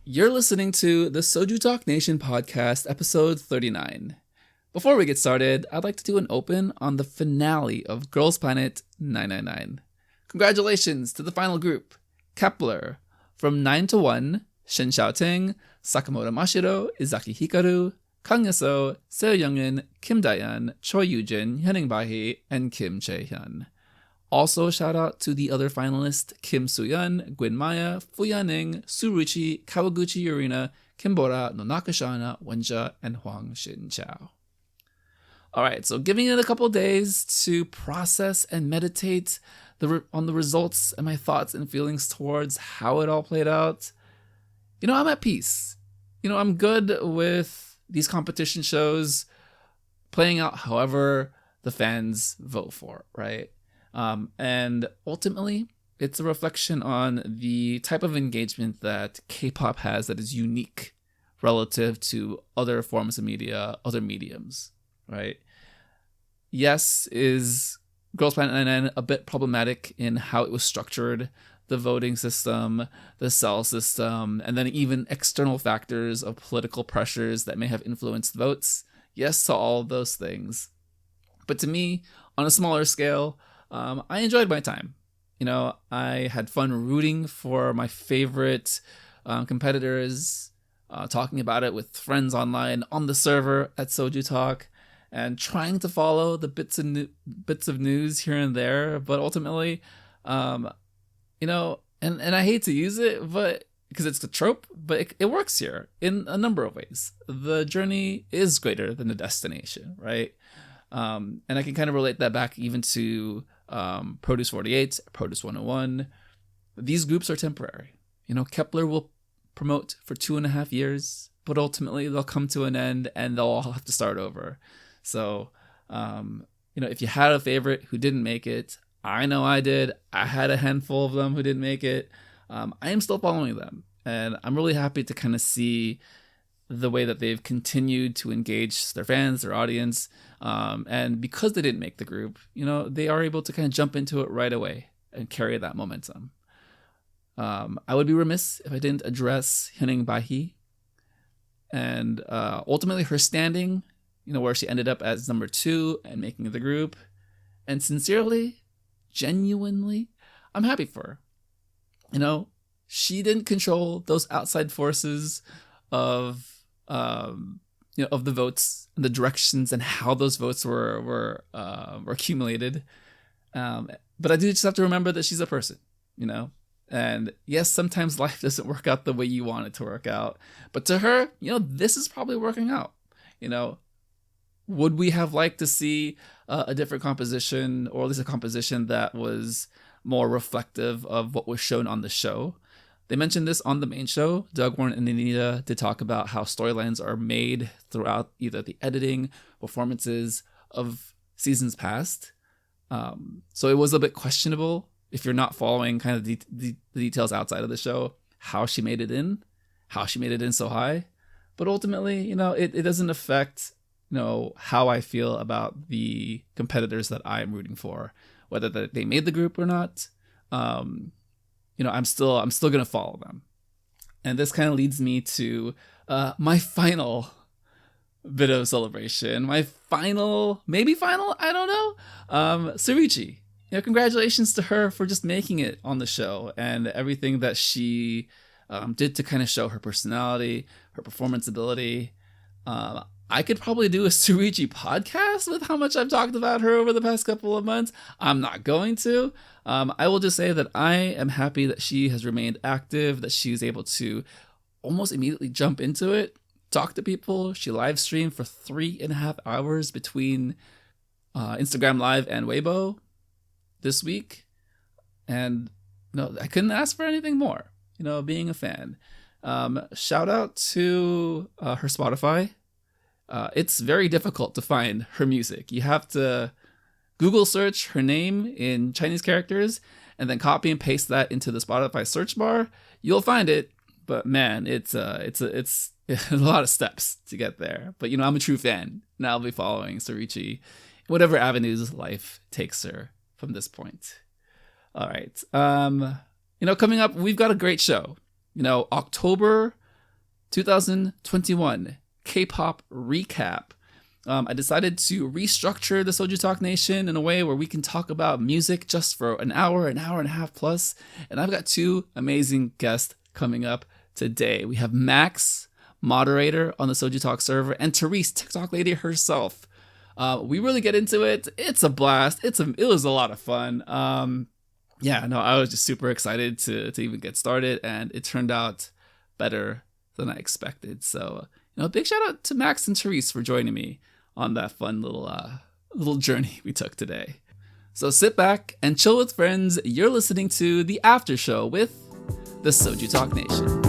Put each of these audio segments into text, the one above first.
You're listening to the SojuTalk Nation Podcast, episode 39. Before we get started, I'd like to do an open on the finale of Girls Planet 999. Congratulations to the final group, Kep1er, from 9 to 1, Shin Xiaoteng, Sakamoto Mashiro, Izaki Hikaru, Kang Yeso, Seo Youngin, Kim Daeyeon, Choi Yoojin, Hyunning Bahi, and Kim Chae-hyun. Also, shout out to the other finalists, Kim Soo-yeon, Gwyn Maya, Fu Yaning, Suruchi, Kawaguchi Yurina, Kimbora, Nonaka Shana, Wenja, and Huang Xin-chao. Alright, so giving it a couple days to process and meditate on the results and my thoughts and feelings towards how it all played out. I'm at peace. I'm good with these competition shows playing out however the fans vote for, right? And ultimately, it's a reflection on the type of engagement that K-pop has that is unique relative to other forms of media, other mediums, right? Yes, is Girls Planet 99 a bit problematic in how it was structured, the voting system, the cell system, and then even external factors of political pressures that may have influenced votes? Yes to all of those things. But to me, on a smaller scale, I enjoyed my time. I had fun rooting for my favorite competitors, talking about it with friends online on the server at SojuTalk, and trying to follow the bits of news here and there. But ultimately, and I hate to use it, but because it's a trope, but it works here in a number of ways. The journey is greater than the destination, right? And I can kind of relate that back even to Produce 48, Produce 101. These groups are temporary. Kep1er will promote for 2.5 years, but ultimately they'll come to an end and they'll all have to start over. So, if you had a favorite who didn't make it, I know I did. I had a handful of them who didn't make it. I am still following them, and I'm really happy to kind of see the way that they've continued to engage their fans, their audience, and because they didn't make the group, they are able to kind of jump into it right away and carry that momentum. I would be remiss if I didn't address Hyunning Bahi, and ultimately her standing, where she ended up as number 2 and making the group, and sincerely, genuinely, I'm happy for her. She didn't control those outside forces of the votes and the directions and how those votes were accumulated. But I do just have to remember that she's a person, and yes, sometimes life doesn't work out the way you want it to work out, but to her, this is probably working out. Would we have liked to see a different composition, or at least a composition that was more reflective of what was shown on the show? They mentioned this on the main show. Doug, Warren, and Anita did talk about how storylines are made throughout either the editing, performances of seasons past. So it was a bit questionable, if you're not following kind of the details outside of the show, how she made it in so high. But ultimately, it doesn't affect, how I feel about the competitors that I'm rooting for, whether they made the group or not. I'm still going to follow them. And this kind of leads me to my final bit of celebration. My final, maybe final, I don't know. Suruchi. Congratulations to her for just making it on the show and everything that she did to kind of show her personality, her performance ability. I could probably do a Suruchi podcast with how much I've talked about her over the past couple of months. I'm not going to. I will just say that I am happy that she has remained active, that she was able to almost immediately jump into it, talk to people. She live streamed for 3.5 hours between Instagram Live and Weibo this week. And I couldn't ask for anything more, being a fan. Shout out to her Spotify. It's very difficult to find her music. You have to Google search her name in Chinese characters and then copy and paste that into the Spotify search bar. You'll find it, but man, it's a lot of steps to get there. But I'm a true fan, and I'll be following Suruchi, whatever avenues life takes her from this point. All right, coming up, we've got a great show. October 2021 K-pop recap. I decided to restructure the Soju Talk Nation in a way where we can talk about music just for an hour and a half plus. And I've got two amazing guests coming up today. We have Max, moderator on the Soju Talk server, and Therese, TikTok lady herself. We really get into it. It's a blast. It was a lot of fun. I was just super excited to even get started, and it turned out better than I expected. So, big shout out to Max and Therese for joining me on that fun little journey we took today. So sit back and chill with friends. You're listening to the after show with the Soju Talk Nation.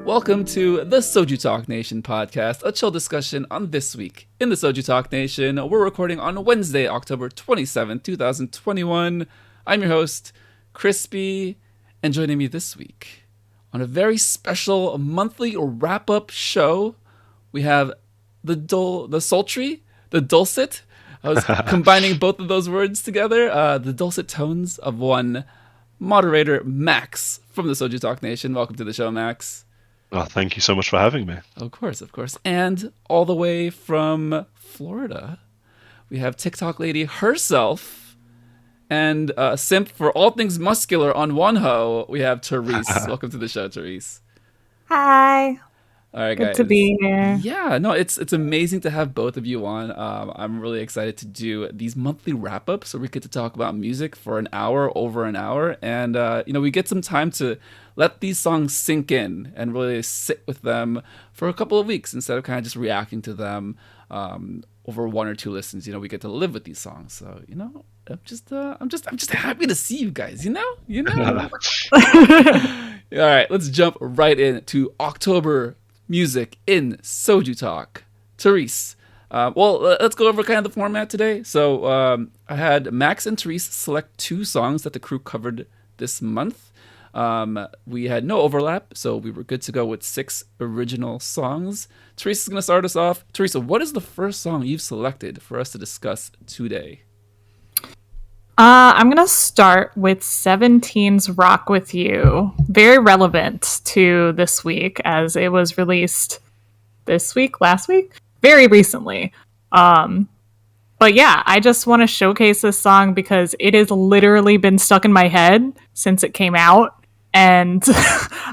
Welcome to the Soju Talk Nation podcast, a chill discussion on this week in the Soju Talk Nation. We're recording on Wednesday, October 27th, 2021. I'm your host, Crispy, and joining me this week on a very special monthly wrap-up show, we have the dulcet. I was combining both of those words together. The dulcet tones of one moderator, Max, from the Soju Talk Nation. Welcome to the show, Max. Oh, thank you so much for having me. Of course. And all the way from Florida, we have TikTok lady herself and simp for all things muscular on Wonho. We have Therese. Welcome to the show, Therese. Hi. All right, guys. Good to be here. Yeah, no, it's amazing to have both of you on. I'm really excited to do these monthly wrap-ups where we get to talk about music for over an hour. And, we get some time to let these songs sink in and really sit with them for a couple of weeks instead of kind of just reacting to them over one or two listens. We get to live with these songs. So, I'm just happy to see you guys, All right, let's jump right into October music in Soju Talk. Therese, let's go over kind of the format today. So I had Max and Therese select two songs that the crew covered this month. We had no overlap, so we were good to go with 6 original songs. Therese is going to start us off. Therese, what is the first song you've selected for us to discuss today? I'm going to start with 17's Rock With You. Very relevant to this week as it was released last week? Very recently. But yeah, I just want to showcase this song because it has literally been stuck in my head since it came out. And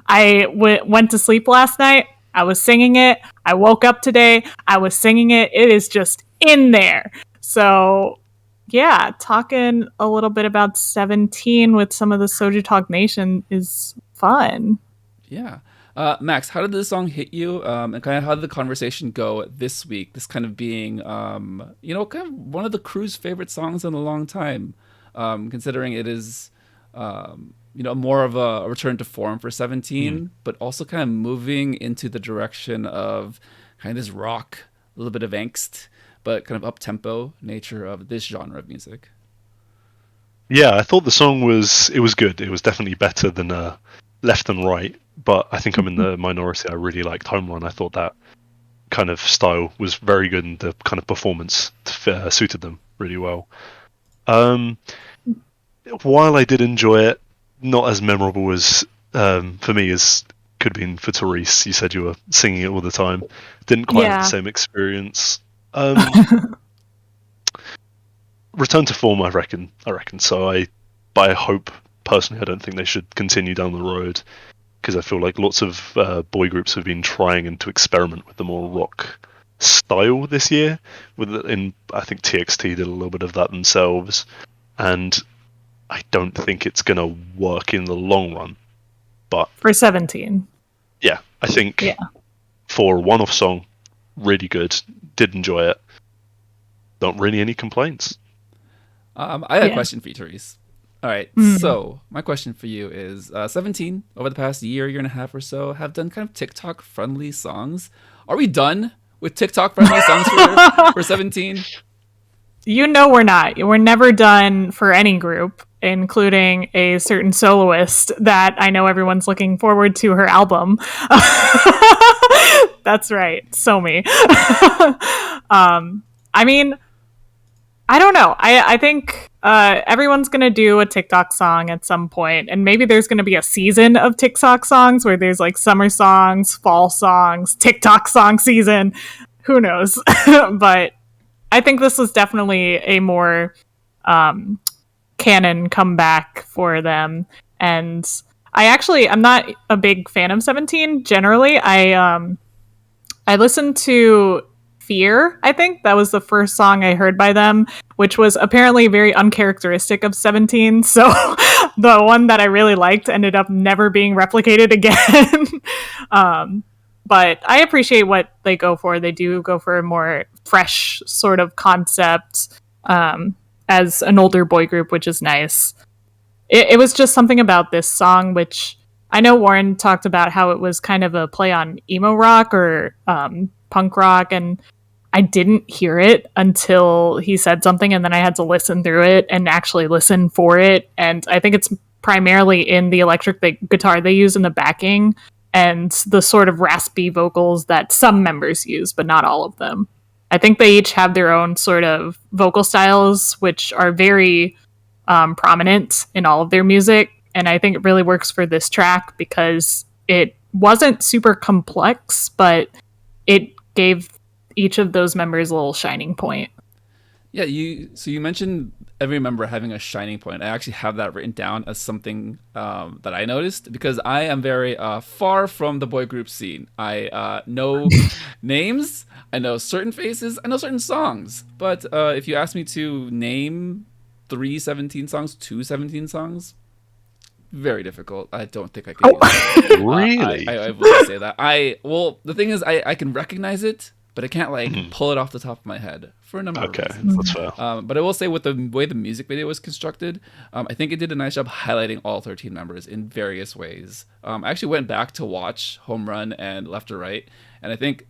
I went to sleep last night. I was singing it. I woke up today. I was singing it. It is just in there. So yeah, talking a little bit about 17 with some of the Soju Talk Nation is fun. Yeah. Max, how did this song hit you? And kind of how did the conversation go this week? This kind of being, kind of one of the crew's favorite songs in a long time, considering it is, more of a return to form for 17, but also kind of moving into the direction of kind of this rock, a little bit of angst, but kind of up-tempo nature of this genre of music. Yeah, I thought the song was good. It was definitely better than Left and Right, but I think I'm in the minority. I really liked Home Run. I thought that kind of style was very good, and the kind of performance suited them really well. While I did enjoy it, not as memorable as for me as could have been for Therese. You said you were singing it all the time. Didn't quite have the same experience. Return to form, I reckon. So I hope, personally, I don't think they should continue down the road, because I feel like lots of boy groups have been trying to experiment with the more rock style this year. I think TXT did a little bit of that themselves, and I don't think it's going to work in the long run. But for 17, yeah, I think for a one-off song, really good. Did enjoy it. Don't really any complaints. I had a question for you, Therese. All right, so my question for you is 17, over the past year and a half or so, have done kind of TikTok-friendly songs. Are we done with TikTok-friendly songs for 17? We're not. We're never done for any group. including a certain soloist that I know everyone's looking forward to her album. That's right, Somi. I mean, I don't know. I think everyone's going to do a TikTok song at some point, and maybe there's going to be a season of TikTok songs where there's like summer songs, fall songs, TikTok song season. Who knows? But I think this was definitely a more canon comeback for them. And I'm not a big fan of 17 generally. I listened to Fear, I think. That was the first song I heard by them, which was apparently very uncharacteristic of 17. So the one that I really liked ended up never being replicated again. But I appreciate what they go for. They do go for a more fresh sort of concept as an older boy group, which is nice. It was just something about this song, which I know Warren talked about how it was kind of a play on emo rock or punk rock, and I didn't hear it until he said something, and then I had to listen through it and actually listen for it. And I think it's primarily in the electric guitar they use in the backing and the sort of raspy vocals that some members use, but not all of them. I think they each have their own sort of vocal styles, which are very prominent in all of their music. And I think it really works for this track because it wasn't super complex, but it gave each of those members a little shining point. Yeah, you mentioned every member having a shining point. I actually have that written down as something that I noticed because I am very far from the boy group scene. I know names, I know certain faces, I know certain songs. But if you ask me to name 3 17 songs, 2 17 songs, very difficult. I don't think I can. Really? I will say that. The thing is, I can recognize it, but I can't pull it off the top of my head for a number of reasons. That's fair. But I will say with the way the music video was constructed, I think it did a nice job highlighting all 13 members in various ways. I actually went back to watch Home Run and Left or Right, and I think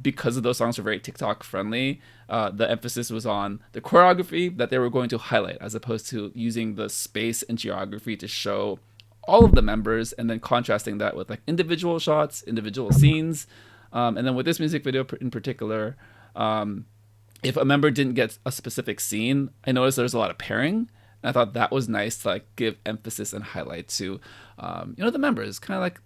because of those songs were very TikTok friendly, the emphasis was on the choreography that they were going to highlight as opposed to using the space and geography to show all of the members and then contrasting that with like individual shots, individual scenes. And then with this music video in particular, if a member didn't get a specific scene, I noticed there's a lot of pairing. And I thought that was nice to like give emphasis and highlight to, the members, kind of like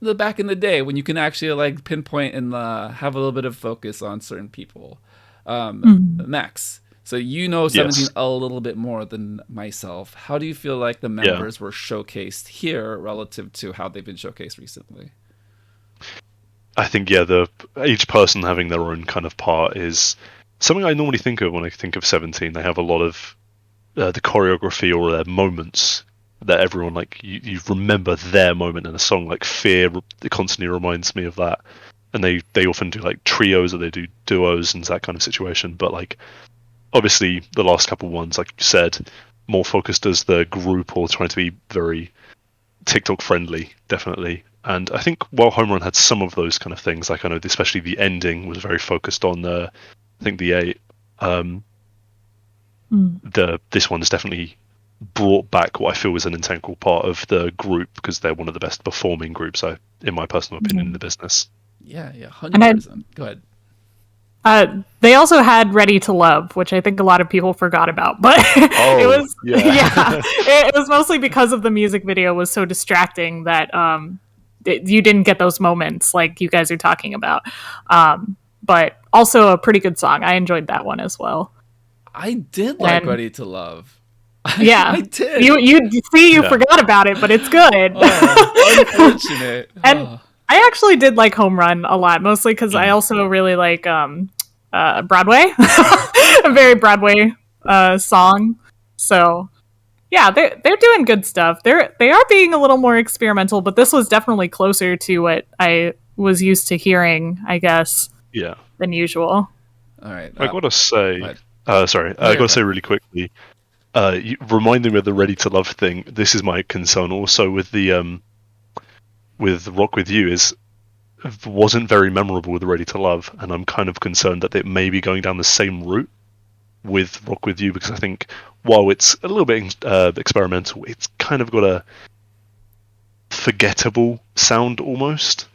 the back in the day when you can actually like pinpoint and have a little bit of focus on certain people. Max, so 17 a little bit more than myself. How do you feel like the members were showcased here relative to how they've been showcased recently? I think, each person having their own kind of part is something I normally think of when I think of 17. They have a lot of the choreography or their moments that everyone, like, you remember their moment in a song. Like Fear, it constantly reminds me of that. And they often do, like, trios or they do duos and that kind of situation. But, like, obviously the last couple ones, like you said, more focused as the group or trying to be very TikTok friendly, definitely. And I think while Home Run had some of those kind of things, like I know especially the ending was very focused on the 8. This one's definitely brought back what I feel was an integral part of the group because they're one of the best performing groups, in my personal opinion, in the business. Yeah, 100%. Go ahead. They also had Ready to Love, which I think a lot of people forgot about, but it was mostly because of the music video was so distracting that you didn't get those moments like you guys are talking about. But also a pretty good song. I enjoyed that one as well. I did like Ready to Love. Yeah, I did. You forgot about it, but it's good. Unfortunate. And I actually did like Home Run a lot, mostly because I also really like Broadway, a very Broadway song. So yeah, they're doing good stuff. They are being a little more experimental, but this was definitely closer to what I was used to hearing, I guess. Yeah. Than usual. All right. I gotta say, I gotta say really quickly. You reminding me of the Ready to Love thing. This is my concern also with the with Rock With You is wasn't very memorable with Ready to Love, and I'm kind of concerned that it may be going down the same route with Rock With You, because I think while it's a little bit experimental, it's kind of got a forgettable sound almost.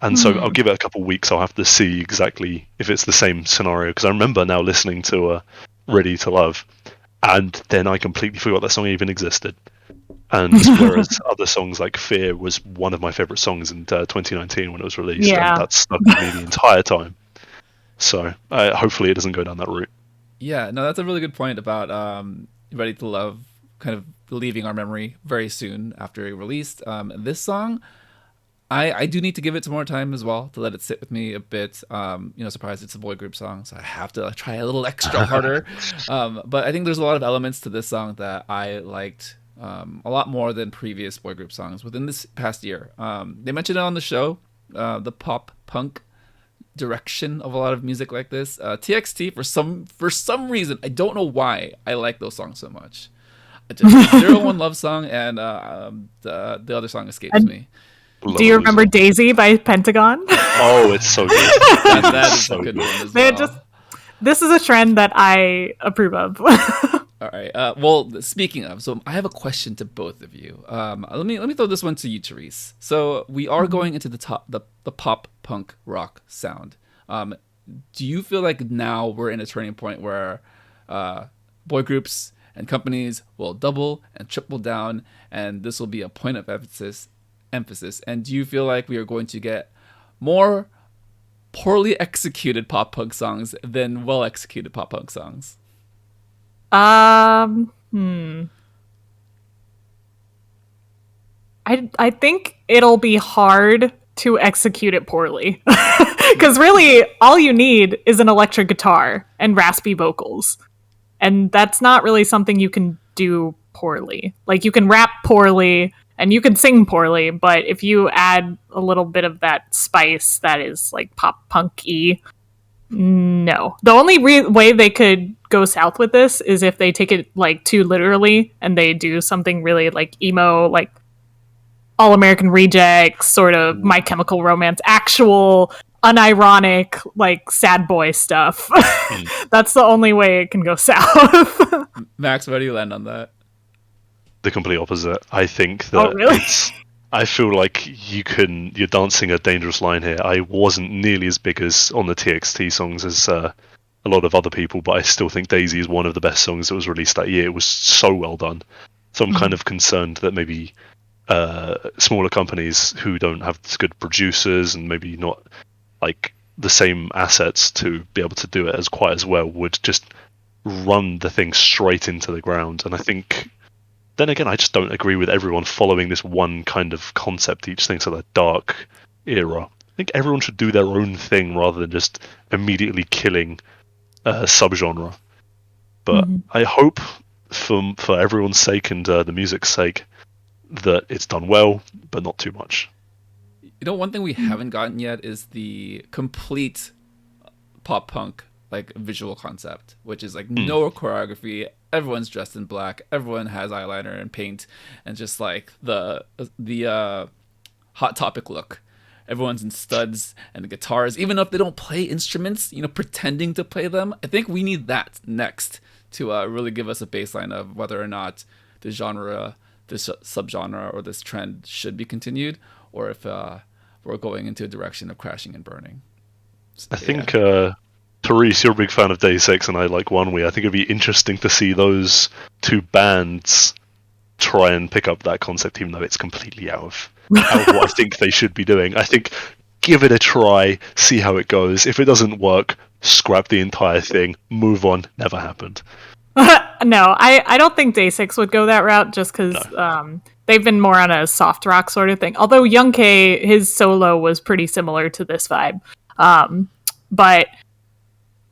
And so I'll give it a couple of weeks. I'll have to see exactly if it's the same scenario, because I remember now listening to Ready to Love, and then I completely forgot that song even existed. And whereas other songs like Fear was one of my favourite songs in 2019 when it was released, and that stuck with me the entire time. So hopefully it doesn't go down that route. Yeah, no, that's a really good point about Ready to Love kind of leaving our memory very soon after it released. This song, I do need to give it some more time as well to let it sit with me a bit. Surprised it's a boy group song, so I have to try a little extra harder. But I think there's a lot of elements to this song that I liked a lot more than previous boy group songs within this past year. They mentioned it on the show, the pop punk direction of a lot of music like this. TXT, for some reason, I don't know why I like those songs so much. Just 01 Love Song and the other song escapes me. Do you remember Daisy by Pentagon? Oh, it's so good. that is so a good one as well. This is a trend that I approve of. All right. Well, speaking of, so I have a question to both of you. Let me throw this one to you, Therese. So we are going into the pop punk rock sound. Do you feel like now we're in a turning point where boy groups and companies will double and triple down, and this will be a point of emphasis? And do you feel like we are going to get more poorly executed pop punk songs than well executed pop punk songs? I think it'll be hard to execute it poorly. Because really, all you need is an electric guitar and raspy vocals. And that's not really something you can do poorly. Like, you can rap poorly and you can sing poorly, but if you add a little bit of that spice that is like pop punk-y, no. The only way they could go south with this is if they take it like too literally and they do something really like emo, like All American Rejects, sort of My Chemical Romance, actual unironic like sad boy stuff. That's the only way it can go south. Max, where do you land on that? The complete opposite. I think that really? I feel like you're dancing a dangerous line here. I wasn't nearly as big as on the TXT songs as a lot of other people, but I still think Daisy is one of the best songs that was released that year. It was so well done. So I'm kind of concerned that maybe smaller companies who don't have as good producers and maybe not like the same assets to be able to do it as quite as well would just run the thing straight into the ground. And I think then again, I just don't agree with everyone following this one kind of concept each thing, so that dark era. I think everyone should do their own thing rather than just immediately killing a subgenre. But I hope for everyone's sake and the music's sake that it's done well, but not too much. You know, one thing we haven't gotten yet is the complete pop punk like visual concept, which is like no choreography, everyone's dressed in black, everyone has eyeliner and paint, and just like the Hot Topic look. Everyone's in studs and the guitars, even if they don't play instruments, pretending to play them. I think we need that next to really give us a baseline of whether or not the genre, this subgenre, or this trend should be continued, or if we're going into a direction of crashing and burning. So, I think Therese, you're a big fan of Day 6 and I like One Way. I think it'd be interesting to see those two bands try and pick up that concept, even though it's completely out of what I think they should be doing. I think give it a try, see how it goes. If it doesn't work, scrap the entire thing, move on, never happened. No, I don't think Day 6 would go that route, just because they've been more on a soft rock sort of thing. Although Young K, his solo was pretty similar to this vibe. But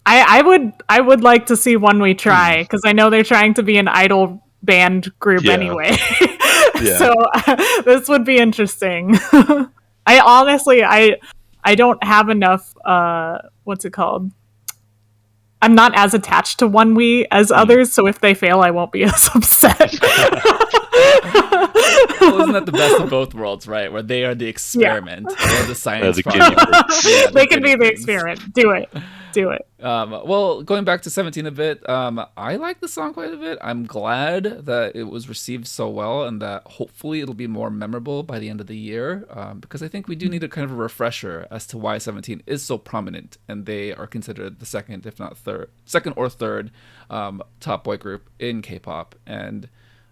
I would like to see One We Try, because I know they're trying to be an idol band group anyway. So this would be interesting. I honestly don't have enough what's it called? I'm not as attached to One We as others, so if they fail I won't be as upset. Well, isn't that the best of both worlds, right? Where they are the experiment, they're the science project. They can be the experiment. Do it. Do it. Well, going back to 17 a bit, I like the song quite a bit. I'm glad that it was received so well and that hopefully it'll be more memorable by the end of the year, because I think we do need a kind of a refresher as to why 17 is so prominent and they are considered the second, if not second or third top boy group in K-pop. And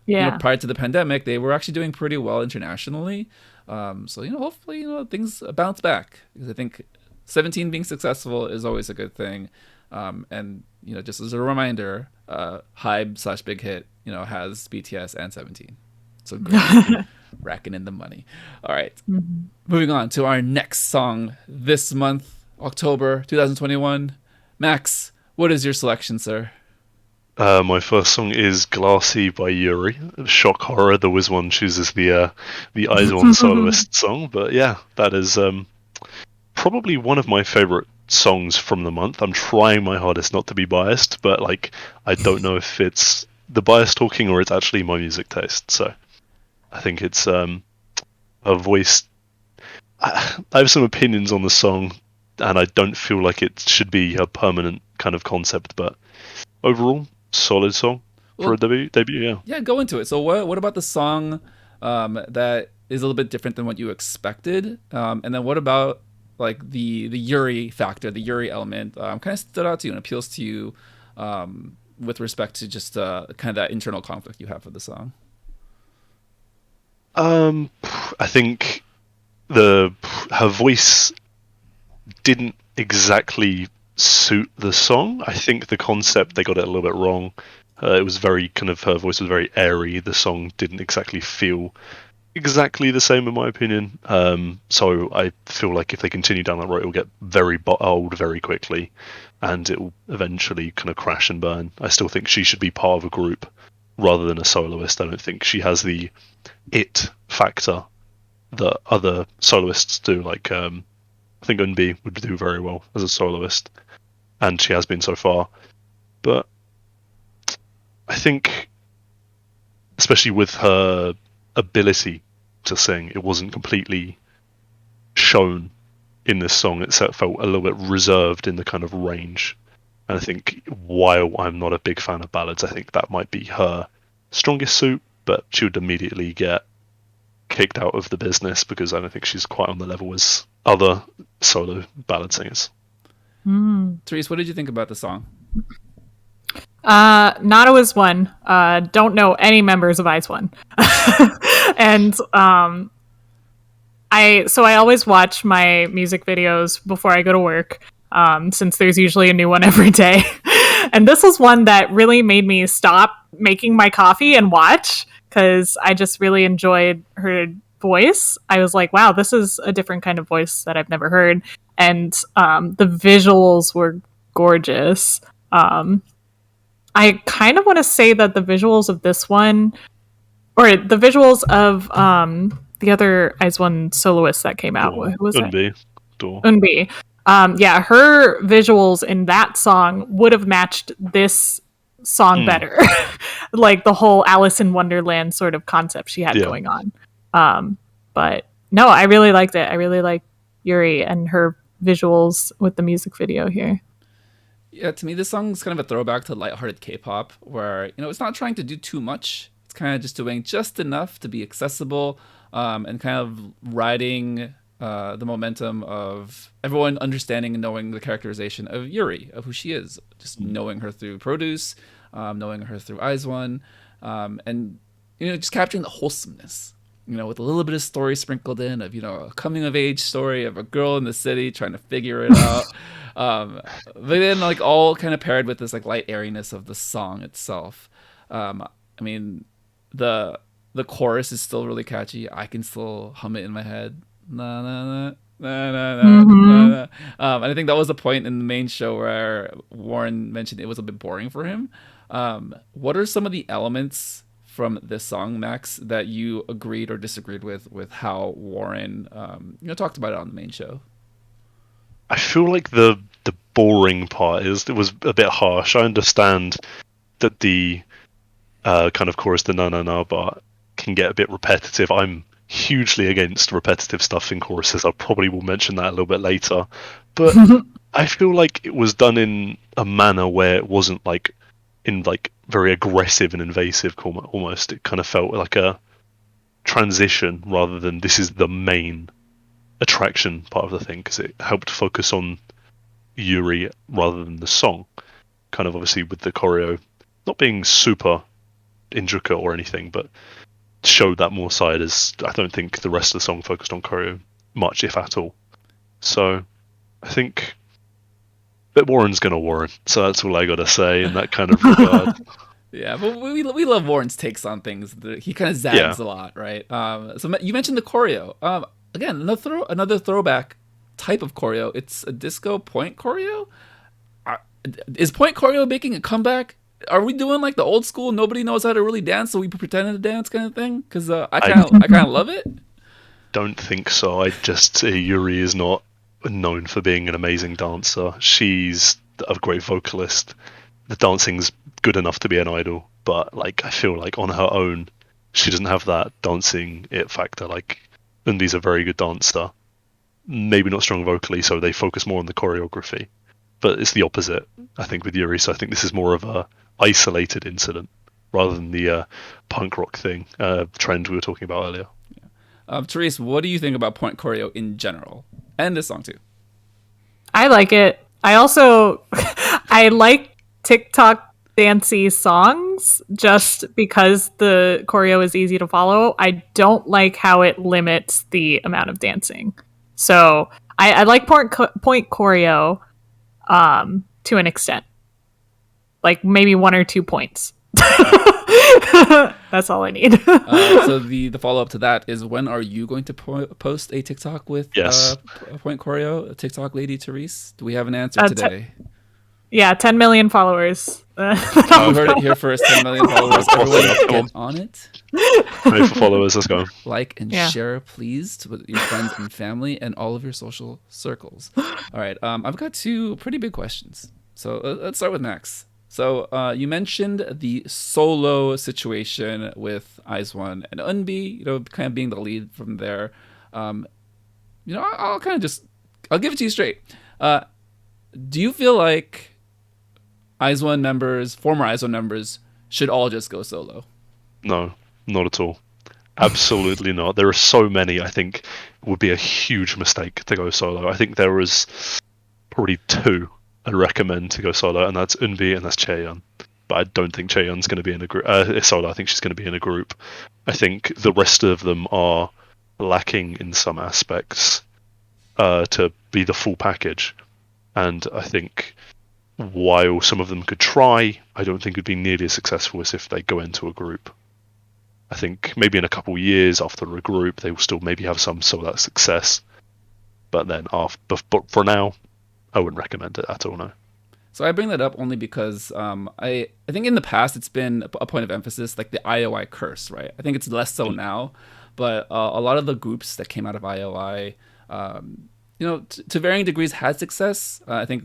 prior to the pandemic, they were actually doing pretty well internationally. So, hopefully, things bounce back, because I think 17 being successful is always a good thing. And, just as a reminder, Hybe/Big Hit, has BTS and 17. So great. Racking in the money. All right. Mm-hmm. Moving on to our next song this month, October 2021. Max, what is your selection, sir? My first song is Glassy by Yuri. Shock horror, the Wiz One chooses the IZ*ONE soloist song. But yeah, that is probably one of my favorite songs from the month. I'm trying my hardest not to be biased, but I don't know if it's the bias talking or it's actually my music taste. So I think it's her voice. I have some opinions on the song, and I don't feel like it should be a permanent kind of concept, but overall, solid song for a debut. Yeah, go into it. So what about the song that is a little bit different than what you expected? And then what about the Yuri factor, the Yuri element, kind of stood out to you and appeals to you with respect to just kind of that internal conflict you have with the song? I think her voice didn't exactly suit the song. I think the concept, they got it a little bit wrong. It was very her voice was very airy. The song didn't exactly feel exactly the same in my opinion. So I feel like if they continue down that road, it will get very old very quickly, and it will eventually kind of crash and burn. I still think she should be part of a group rather than a soloist. I don't think she has the it factor that other soloists do. I think Eunbi would do very well as a soloist, and she has been so far. But I think, especially with her ability to sing, it wasn't completely shown in this song. It felt a little bit reserved in the kind of range. And I think while I'm not a big fan of ballads, I think that might be her strongest suit, but she would immediately get kicked out of the business because I don't think she's quite on the level as other solo ballad singers. Therese, what did you think about the song? Nada was one. Don't know any members of IZ*ONE. And I always watch my music videos before I go to work, since there's usually a new one every day. And this was one that really made me stop making my coffee and watch, because I just really enjoyed her voice. I was like, wow, this is a different kind of voice that I've never heard. And the visuals were gorgeous. I kind of want to say that the visuals of this one, or the visuals of the other IZ*ONE soloist that came out, who was it? Eunbi. Her visuals in that song would have matched this song better. Like the whole Alice in Wonderland sort of concept she had going on. But no, I really liked it. I really like Yuri and her visuals with the music video here. Yeah, to me, this song's kind of a throwback to lighthearted K-pop, where, it's not trying to do too much. It's kind of just doing just enough to be accessible, and kind of riding the momentum of everyone understanding and knowing the characterization of Yuri, of who she is. Just knowing her through Produce, knowing her through IZ*ONE, and, just capturing the wholesomeness, with a little bit of story sprinkled in of, a coming of age story of a girl in the city trying to figure it out. But then all kind of paired with this light airiness of the song itself. I mean, the chorus is still really catchy. I can still hum it in my head. Na na na na na na na. And I think that was the point in the main show where Warren mentioned it was a bit boring for him. What are some of the elements from this song, Max, that you agreed or disagreed with how Warren talked about it on the main show? I feel like the boring part it was a bit harsh. I understand that the kind of chorus, the na na na part, can get a bit repetitive. I'm hugely against repetitive stuff in choruses. I probably will mention that a little bit later. But I feel like it was done in a manner where it wasn't like in like very aggressive and invasive almost. It kind of felt like a transition rather than this is the main attraction part of the thing, because it helped focus on Yuri rather than the song. Kind of obviously with the choreo not being super intricate or anything, but showed that more side, as I don't think the rest of the song focused on choreo much, if at all. So I think that Warren's gonna Warren, so that's all I gotta say in that kind of regard. Yeah, but we love Warren's takes on things. He kind of zags a lot, right? So you mentioned the choreo. Again, another throwback type of choreo. It's a disco point choreo. Is point choreo making a comeback? Are we doing like the old school? Nobody knows how to really dance, so we pretend to dance kind of thing. Because I kind of love it. Don't think so. I just Yuri is not known for being an amazing dancer. She's a great vocalist. The dancing's good enough to be an idol, but like I feel like on her own, she doesn't have that dancing it factor. Like Undi's a very good dancer, maybe not strong vocally, so they focus more on the choreography. But it's the opposite, I think, with Yuri. So I think this is more of a isolated incident rather than the punk rock trend we were talking about earlier. Therese, what do you think about point choreo in general, and this song too? I like it. I also I like TikTok dancey songs just because the choreo is easy to follow. I don't like how it limits the amount of dancing. So I like point choreo to an extent, like maybe 1 or 2 points. That's all I need. So the follow up to that is, when are you going to post a TikTok with a point choreo, a TikTok lady Therese? Do we have an answer today? 10 million followers. You heard it here first. 10 million followers. Everyone get on it. Ready for followers? Let's go. Like and share, please, with your friends and family and all of your social circles. All right. I've got 2 pretty big questions. So let's start with Max. So you mentioned the solo situation with IZ*ONE and Eunbi, kind of being the lead from there. I'll give it to you straight. Do you feel like IZ*ONE members, former IZ*ONE members, should all just go solo? No, not at all. Absolutely not. There are so many. I think it would be a huge mistake to go solo. I think there was probably 2 I'd recommend to go solo, and that's Eunbi and that's Chaeyeon. But I don't think Chaeyeon's going to be in a group solo. I think she's going to be in a group. I think the rest of them are lacking in some aspects to be the full package. And I think while some of them could try, I don't think it'd be nearly as successful as if they go into a group. I think maybe in a couple of years after a group, they will still maybe have some of that success. But then but for now, I wouldn't recommend it at all, no. So I bring that up only because I think in the past it's been a point of emphasis, like the IOI curse, right? I think it's less so now, but a lot of the groups that came out of IOI, to varying degrees had success. I think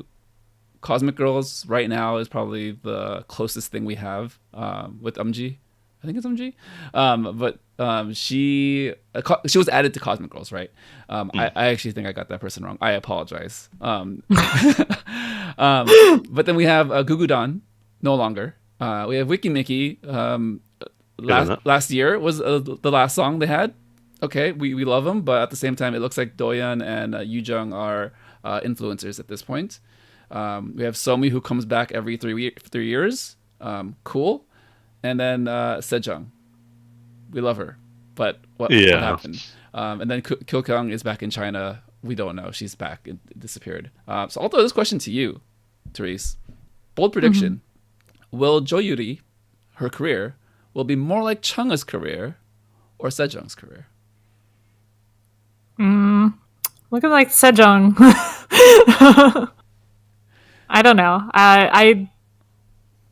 Cosmic Girls right now is probably the closest thing we have with Umji. I think it's Umji. But she was added to Cosmic Girls, right? I actually think I got that person wrong. I apologize. But then we have Gugudan, no longer. We have Wiki Mickey. Last year was the last song they had. Okay, we love them, but at the same time, it looks like Doyeon and Yoojung are influencers at this point. We have Somi, who comes back every 3 years. Cool. And then Sejong. We love her. But what happened? And then Kyokyoung is back in China. We don't know. She's back. It disappeared. So I'll throw this question to you, Therese. Bold prediction. Mm-hmm. Will Yuri, her career, will be more like Chungha's career or Sejong's career? Looking like Sejong. I don't know. I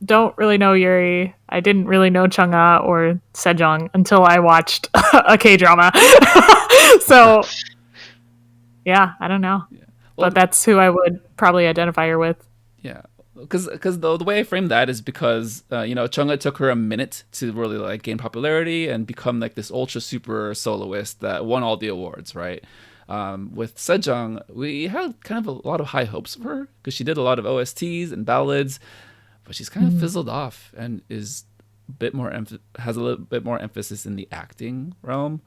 don't really know Yuri. I didn't really know Chungha or Sejong until I watched a K-drama. So, yeah, I don't know. Yeah. Well, but that's who I would probably identify her with. Yeah, because the way I frame that is because Chungha took her a minute to really gain popularity and become this ultra super soloist that won all the awards, right? With Sejong, we had kind of a lot of high hopes for her because she did a lot of OSTs and ballads, but she's kind of fizzled off and is a bit more has a little bit more emphasis in the acting realm.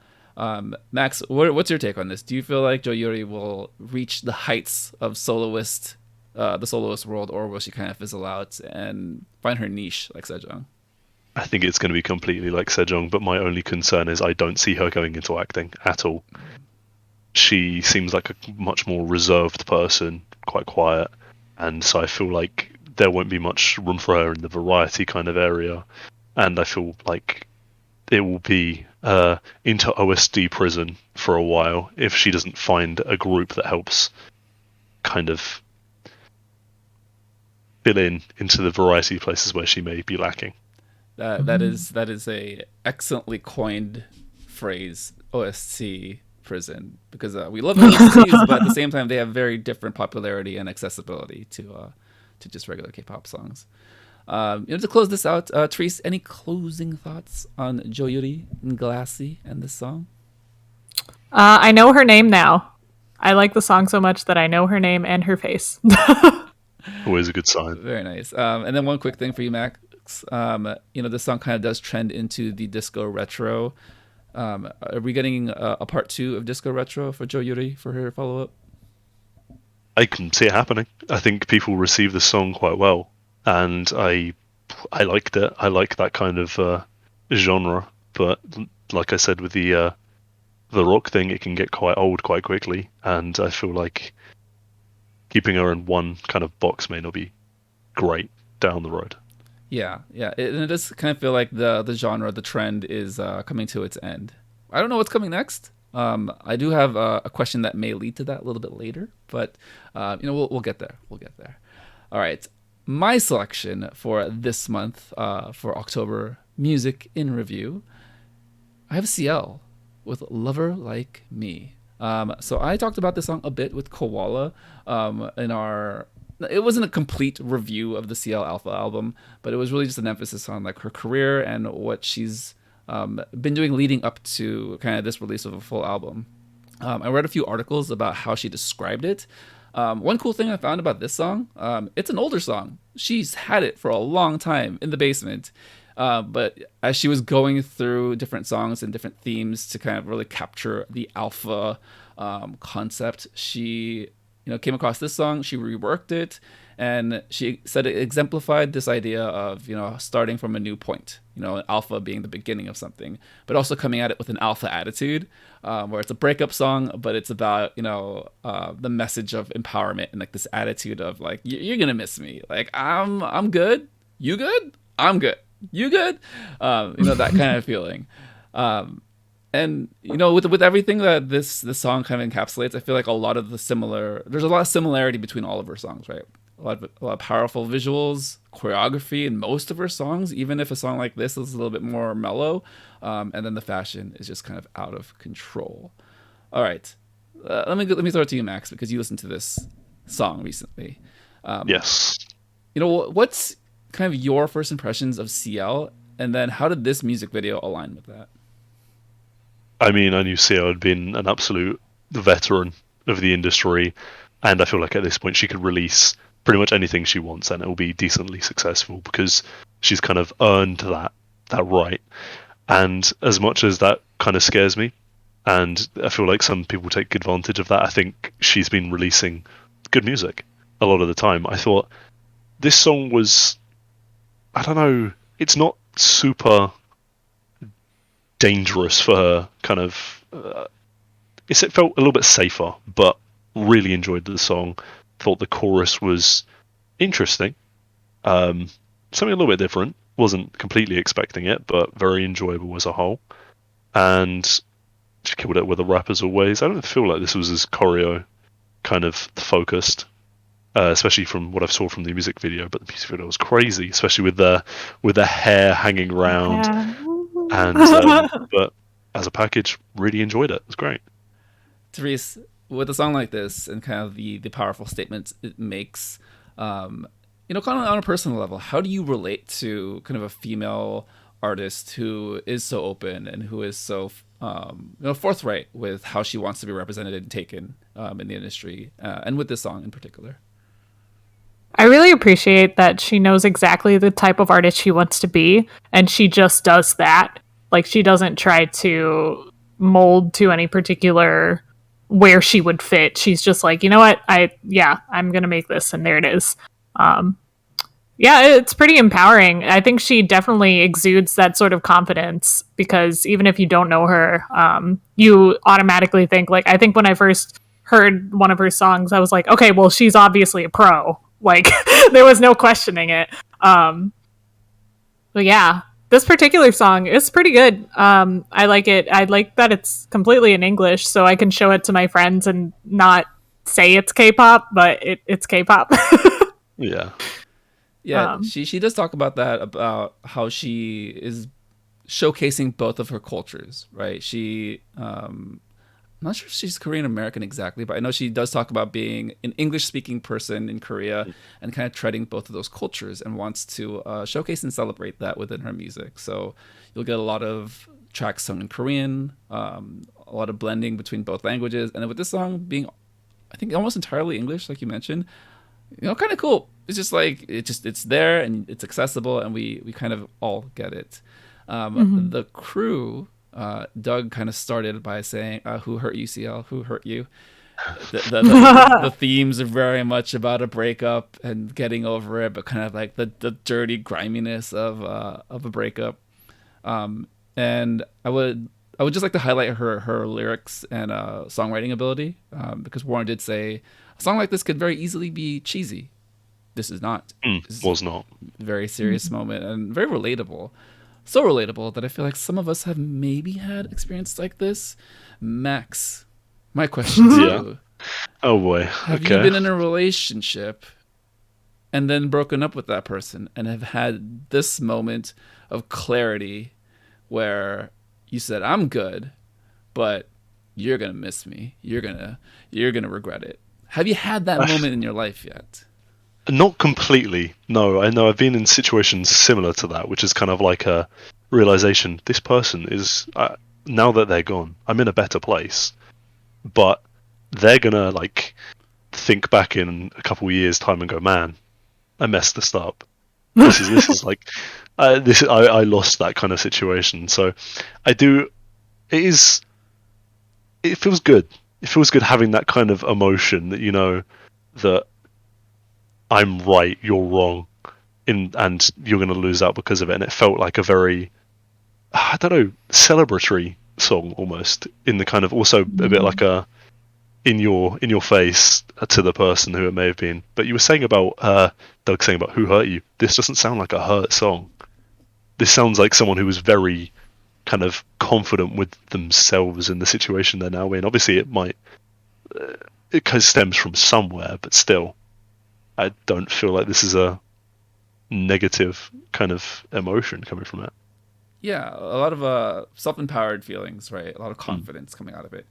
Max, what's your take on this? Do you feel like Yuri will reach the heights of the soloist world, or will she kind of fizzle out and find her niche like Sejong? I think it's going to be completely like Sejong, but my only concern is I don't see her going into acting at all. She seems like a much more reserved person, quite quiet, and so I feel like there won't be much room for her in the variety kind of area, and I feel like it will be into OSD prison for a while if she doesn't find a group that helps kind of fill into the variety places where she may be lacking. That is a excellently coined phrase, OST prison, because we love OSTs, but at the same time they have very different popularity and accessibility to just regular K-pop songs. To close this out, Therese, any closing thoughts on Yuri and Glassy and this song? I know her name now. I like the song so much that I know her name and her face. Always a good sign. Very nice. And then one quick thing for you, Max. This song kind of does trend into the disco retro. Are we getting a part 2 of disco retro for Yuri for her follow-up? I can see it happening. I think people receive the song quite well, and I liked it. I like that kind of genre, but like I said with the rock thing, it can get quite old quite quickly, and I feel like keeping her in one kind of box may not be great down the road. Yeah. It does kind of feel like the genre, the trend is coming to its end. I don't know what's coming next. I do have a question that may lead to that a little bit later, but we'll get there. We'll get there. All right. My selection for this month, for October Music in Review, I have CL with Lover Like Me. So I talked about this song a bit with Koala it wasn't a complete review of the CL Alpha album, but it was really just an emphasis on like her career and what she's been doing leading up to kind of this release of a full album. I read a few articles about how she described it. One cool thing I found about this song, it's an older song. She's had it for a long time in the basement. But as she was going through different songs and different themes to kind of really capture the alpha concept, she came across this song. She reworked it, and she said it exemplified this idea of starting from a new point. Alpha being the beginning of something, but also coming at it with an alpha attitude, where it's a breakup song, but it's about the message of empowerment and like this attitude of like you're gonna miss me. Like I'm good, you good, I'm good. You good? That kind of feeling. And with everything that this song kind of encapsulates, I feel like there's a lot of similarity between all of her songs, right? A lot of powerful visuals, choreography in most of her songs, even if a song like this is a little bit more mellow. And then the fashion is just kind of out of control. All right. Let me throw it to you, Max, because you listened to this song recently. Yes. What's kind of your first impressions of CL, and then how did this music video align with that? I mean, I knew CL had been an absolute veteran of the industry, and I feel like at this point she could release pretty much anything she wants and it will be decently successful because she's kind of earned that right. And as much as that kind of scares me, and I feel like some people take advantage of that, I think she's been releasing good music a lot of the time. I thought this song was, I don't know, it's not super dangerous for her, kind of. It felt a little bit safer, but really enjoyed the song. Thought the chorus was interesting. Something a little bit different. Wasn't completely expecting it, but very enjoyable as a whole. And she killed it with a rap as always. I don't feel like this was as choreo kind of focused. Especially from what I saw from the music video, but the music video was crazy, especially with the hair hanging around. Yeah. And but as a package, really enjoyed it. It was great. Therese, with a song like this and kind of the powerful statements it makes, kind of on a personal level, how do you relate to kind of a female artist who is so open and who is so forthright with how she wants to be represented and taken in the industry, and with this song in particular. I really appreciate that she knows exactly the type of artist she wants to be, and she just does that. Like, she doesn't try to mold to any particular where she would fit. She's just like, you know what? I'm going to make this, and there it is. It's pretty empowering. I think she definitely exudes that sort of confidence, because even if you don't know her, you automatically think, like, I think when I first heard one of her songs, I was like, okay, well, she's obviously a pro. Like, there was no questioning it. But yeah, this particular song is pretty good. I like it. I like that it's completely in English, so I can show it to my friends and not say it's K-pop, but it's K-pop. Yeah. Yeah, she does talk about that, about how she is showcasing both of her cultures, right? I'm not sure if she's Korean American exactly, but I know she does talk about being an English-speaking person in Korea and kind of treading both of those cultures, and wants to showcase and celebrate that within her music. So you'll get a lot of tracks sung in Korean, a lot of blending between both languages, and with this song being, I think, almost entirely English, like you mentioned, kind of cool. It's just like it's there and it's accessible, and we kind of all get it. The crew. Doug kind of started by saying, who hurt you, CL? Who hurt you? The themes are very much about a breakup and getting over it, but kind of like the dirty griminess of a breakup. And I would just like to highlight her lyrics and songwriting ability, because Warren did say a song like this could very easily be cheesy. This is not. This was not. A very serious moment and very relatable. So relatable that I feel like some of us have maybe had experience like this. Max, my question to you. Oh boy. Have you been in a relationship and then broken up with that person and have had this moment of clarity where you said, I'm good, but you're going to miss me. You're going to regret it. Have you had that moment in your life yet? Not completely. No, I know I've been in situations similar to that, which is kind of like a realization. This person is, now that they're gone, I'm in a better place. But they're gonna like think back in a couple of years' time and go, "Man, I messed this up. This is like, I lost that kind of situation." So, I do. It feels good. It feels good having that kind of emotion that that I'm right, you're wrong, and you're going to lose out because of it. And it felt like a very, I don't know, celebratory song almost, in the kind of also a bit like a in your face to the person who it may have been. But you were saying about Doug saying about who hurt you. This doesn't sound like a hurt song. This sounds like someone who was very kind of confident with themselves in the situation they're now in. Obviously, it stems from somewhere, but still. I don't feel like this is a negative kind of emotion coming from it. Yeah, a lot of self-empowered feelings, right? A lot of confidence coming out of it.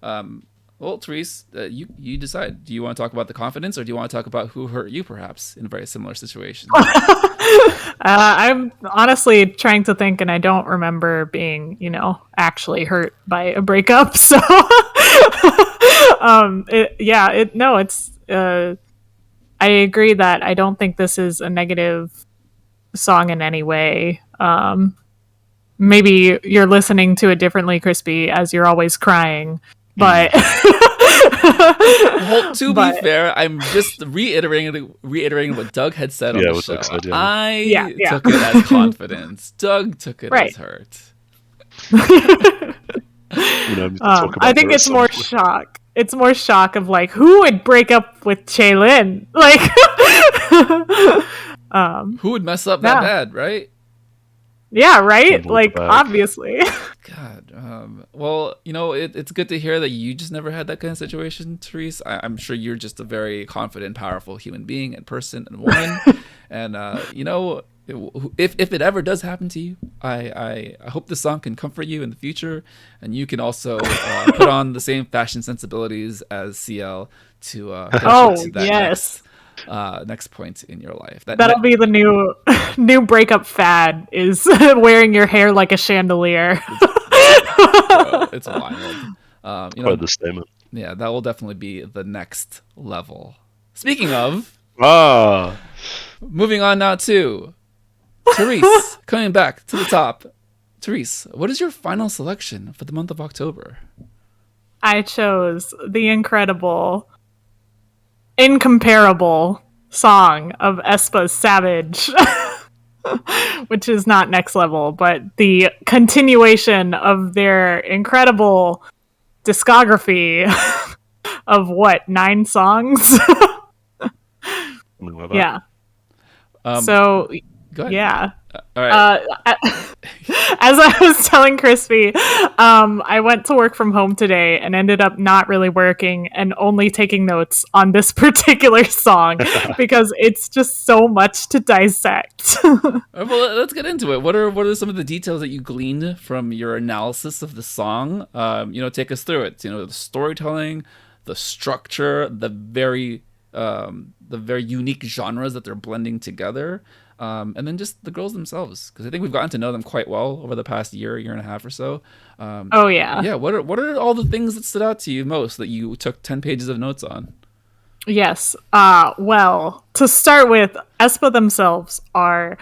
Well, Therese, you decide. Do you want to talk about the confidence, or do you want to talk about who hurt you, perhaps, in a very similar situation? I'm honestly trying to think, and I don't remember being, actually hurt by a breakup. So, I agree that I don't think this is a negative song in any way. Maybe you're listening to it differently, Crispy, as you're always crying. But well, to be fair, I'm just reiterating what Doug had said on the show. I took it as confidence. Doug took it as hurt. I think it's more shock. It's more shock of like, who would break up with Chaelin? Like, who would mess up that bad, right? Yeah, right. Like, obviously. God. Well, it's good to hear that you just never had that kind of situation, Therese. I'm sure you're just a very confident, powerful human being and person and woman. And if it ever does happen to you, I hope this song can comfort you in the future, and you can also put on the same fashion sensibilities as CL to that next point in your life. That'll be the new breakup fad, is wearing your hair like a chandelier. It's wild. Quite the statement. Yeah, that will definitely be the next level. Speaking of, moving on now to Therese, coming back to the top. Therese, what is your final selection for the month of October? I chose the incredible, incomparable song of aespa's Savage, which is not next level, but the continuation of their incredible discography of 9 songs? Like yeah. Go ahead. Yeah. All right. As I was telling Crispy, I went to work from home today and ended up not really working and only taking notes on this particular song because it's just so much to dissect. Well, let's get into it. What are some of the details that you gleaned from your analysis of the song? Take us through it. The storytelling, the structure, the very unique genres that they're blending together. And then just the girls themselves, because I think we've gotten to know them quite well over the past year and a half or so. Oh yeah. Yeah. What are all the things that stood out to you most that you took 10 pages of notes on? Yes. Well, to start with, aespa themselves are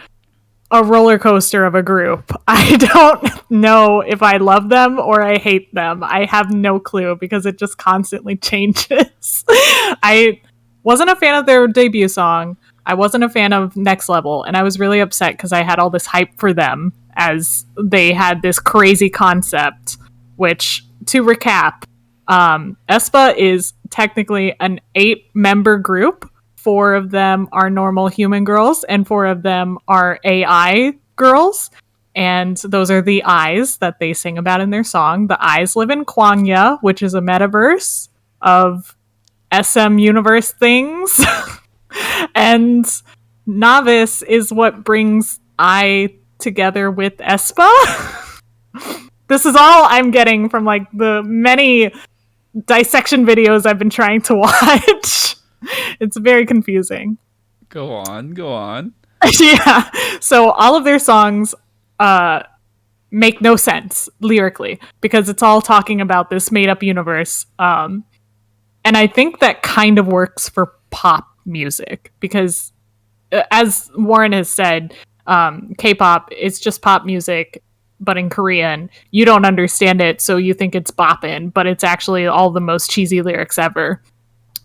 a roller coaster of a group. I don't know if I love them or I hate them. I have no clue because it just constantly changes. I wasn't a fan of their debut song. I wasn't a fan of Next Level, and I was really upset because I had all this hype for them as they had this crazy concept, which, to recap, aespa is technically an 8-member group. 4 of them are normal human girls, and 4 of them are AI girls, and those are the eyes that they sing about in their song. The eyes live in Kwangya, which is a metaverse of SM universe things. And Novice is what brings I together with aespa. This is all I'm getting from the many dissection videos I've been trying to watch. It's very confusing. Go on. Yeah. So all of their songs make no sense lyrically because it's all talking about this made-up universe. And I think that kind of works for pop music because, as Warren has said, K-pop is just pop music, but in Korean. You don't understand it, so you think it's boppin', but it's actually all the most cheesy lyrics ever.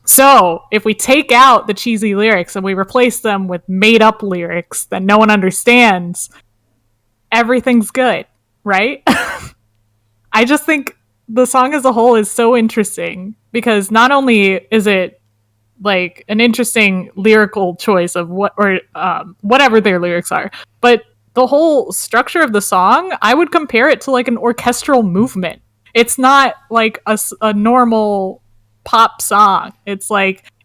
So if we take out the cheesy lyrics and we replace them with made-up lyrics that no one understands, everything's good, right? I just think the song as a whole is so interesting because not only is it an interesting lyrical choice of whatever their lyrics are, but the whole structure of the song, I would compare it to an orchestral movement. It's not a normal pop song. It's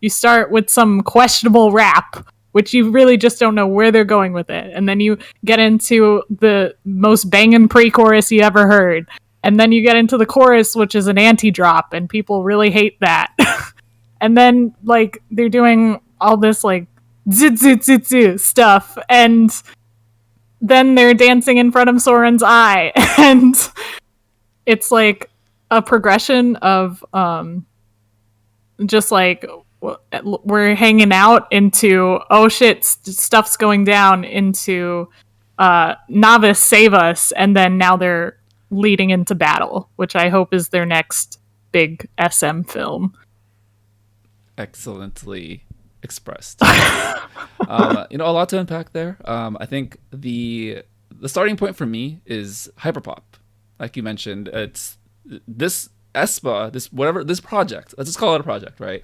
you start with some questionable rap, which you really just don't know where they're going with it, and then you get into the most banging pre-chorus you ever heard, and then you get into the chorus, which is an anti-drop, and people really hate that. And then, they're doing all this, zit stuff, and then they're dancing in front of Soren's eye, and it's, a progression of, just, we're hanging out into, oh shit, stuff's going down, into, Novice, save us, and then now they're leading into battle, which I hope is their next big SM film. Excellently expressed. A lot to unpack there. I think the starting point for me is hyperpop. Like you mentioned, it's this aespa, this project. Let's just call it a project, right?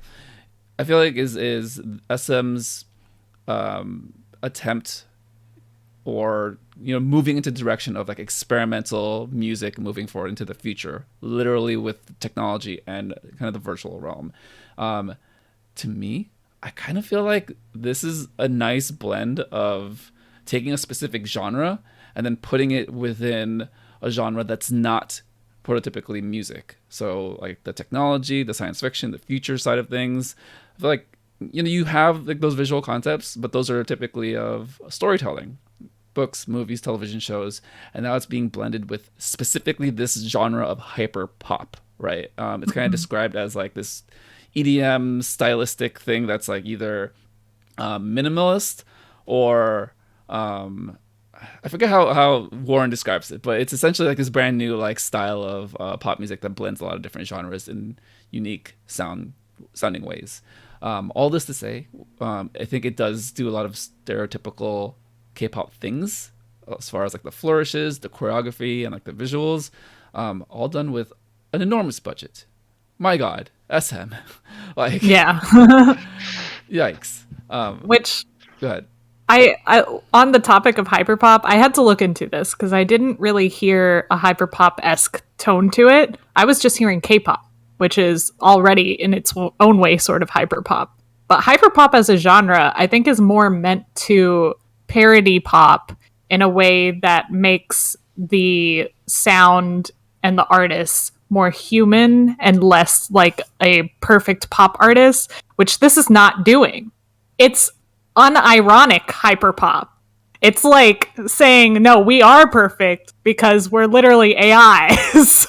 I feel like is SM's attempt, or moving into the direction of experimental music moving forward into the future, literally with technology and kind of the virtual realm. To me, I kind of feel like this is a nice blend of taking a specific genre and then putting it within a genre that's not prototypically music. So the technology, the science fiction, the future side of things. I feel like you have those visual concepts, but those are typically of storytelling. books, movies, television shows, and now it's being blended with specifically this genre of hyper pop, right? It's kind of described as like this EDM stylistic thing that's like either minimalist or I forget how Warren describes it, but it's essentially like this brand new like style of pop music that blends a lot of different genres in unique sounding ways. All this to say, I think it does do a lot of stereotypical K-pop things as far as like the flourishes, the choreography, and like the visuals, all done with an enormous budget. My God, SM, like Yeah. yikes. Which Go ahead. I on the topic of hyperpop, I had to look into this because I didn't really hear a hyperpop-esque tone to it. I was just hearing K-pop, which is already in its own way sort of hyperpop. But hyperpop as a genre, I think, is more meant to parody pop in a way that makes the sound and the artists more human and less like a perfect pop artist, which this is not doing. It's unironic hyperpop. It's like saying, no, we are perfect because we're literally AIs.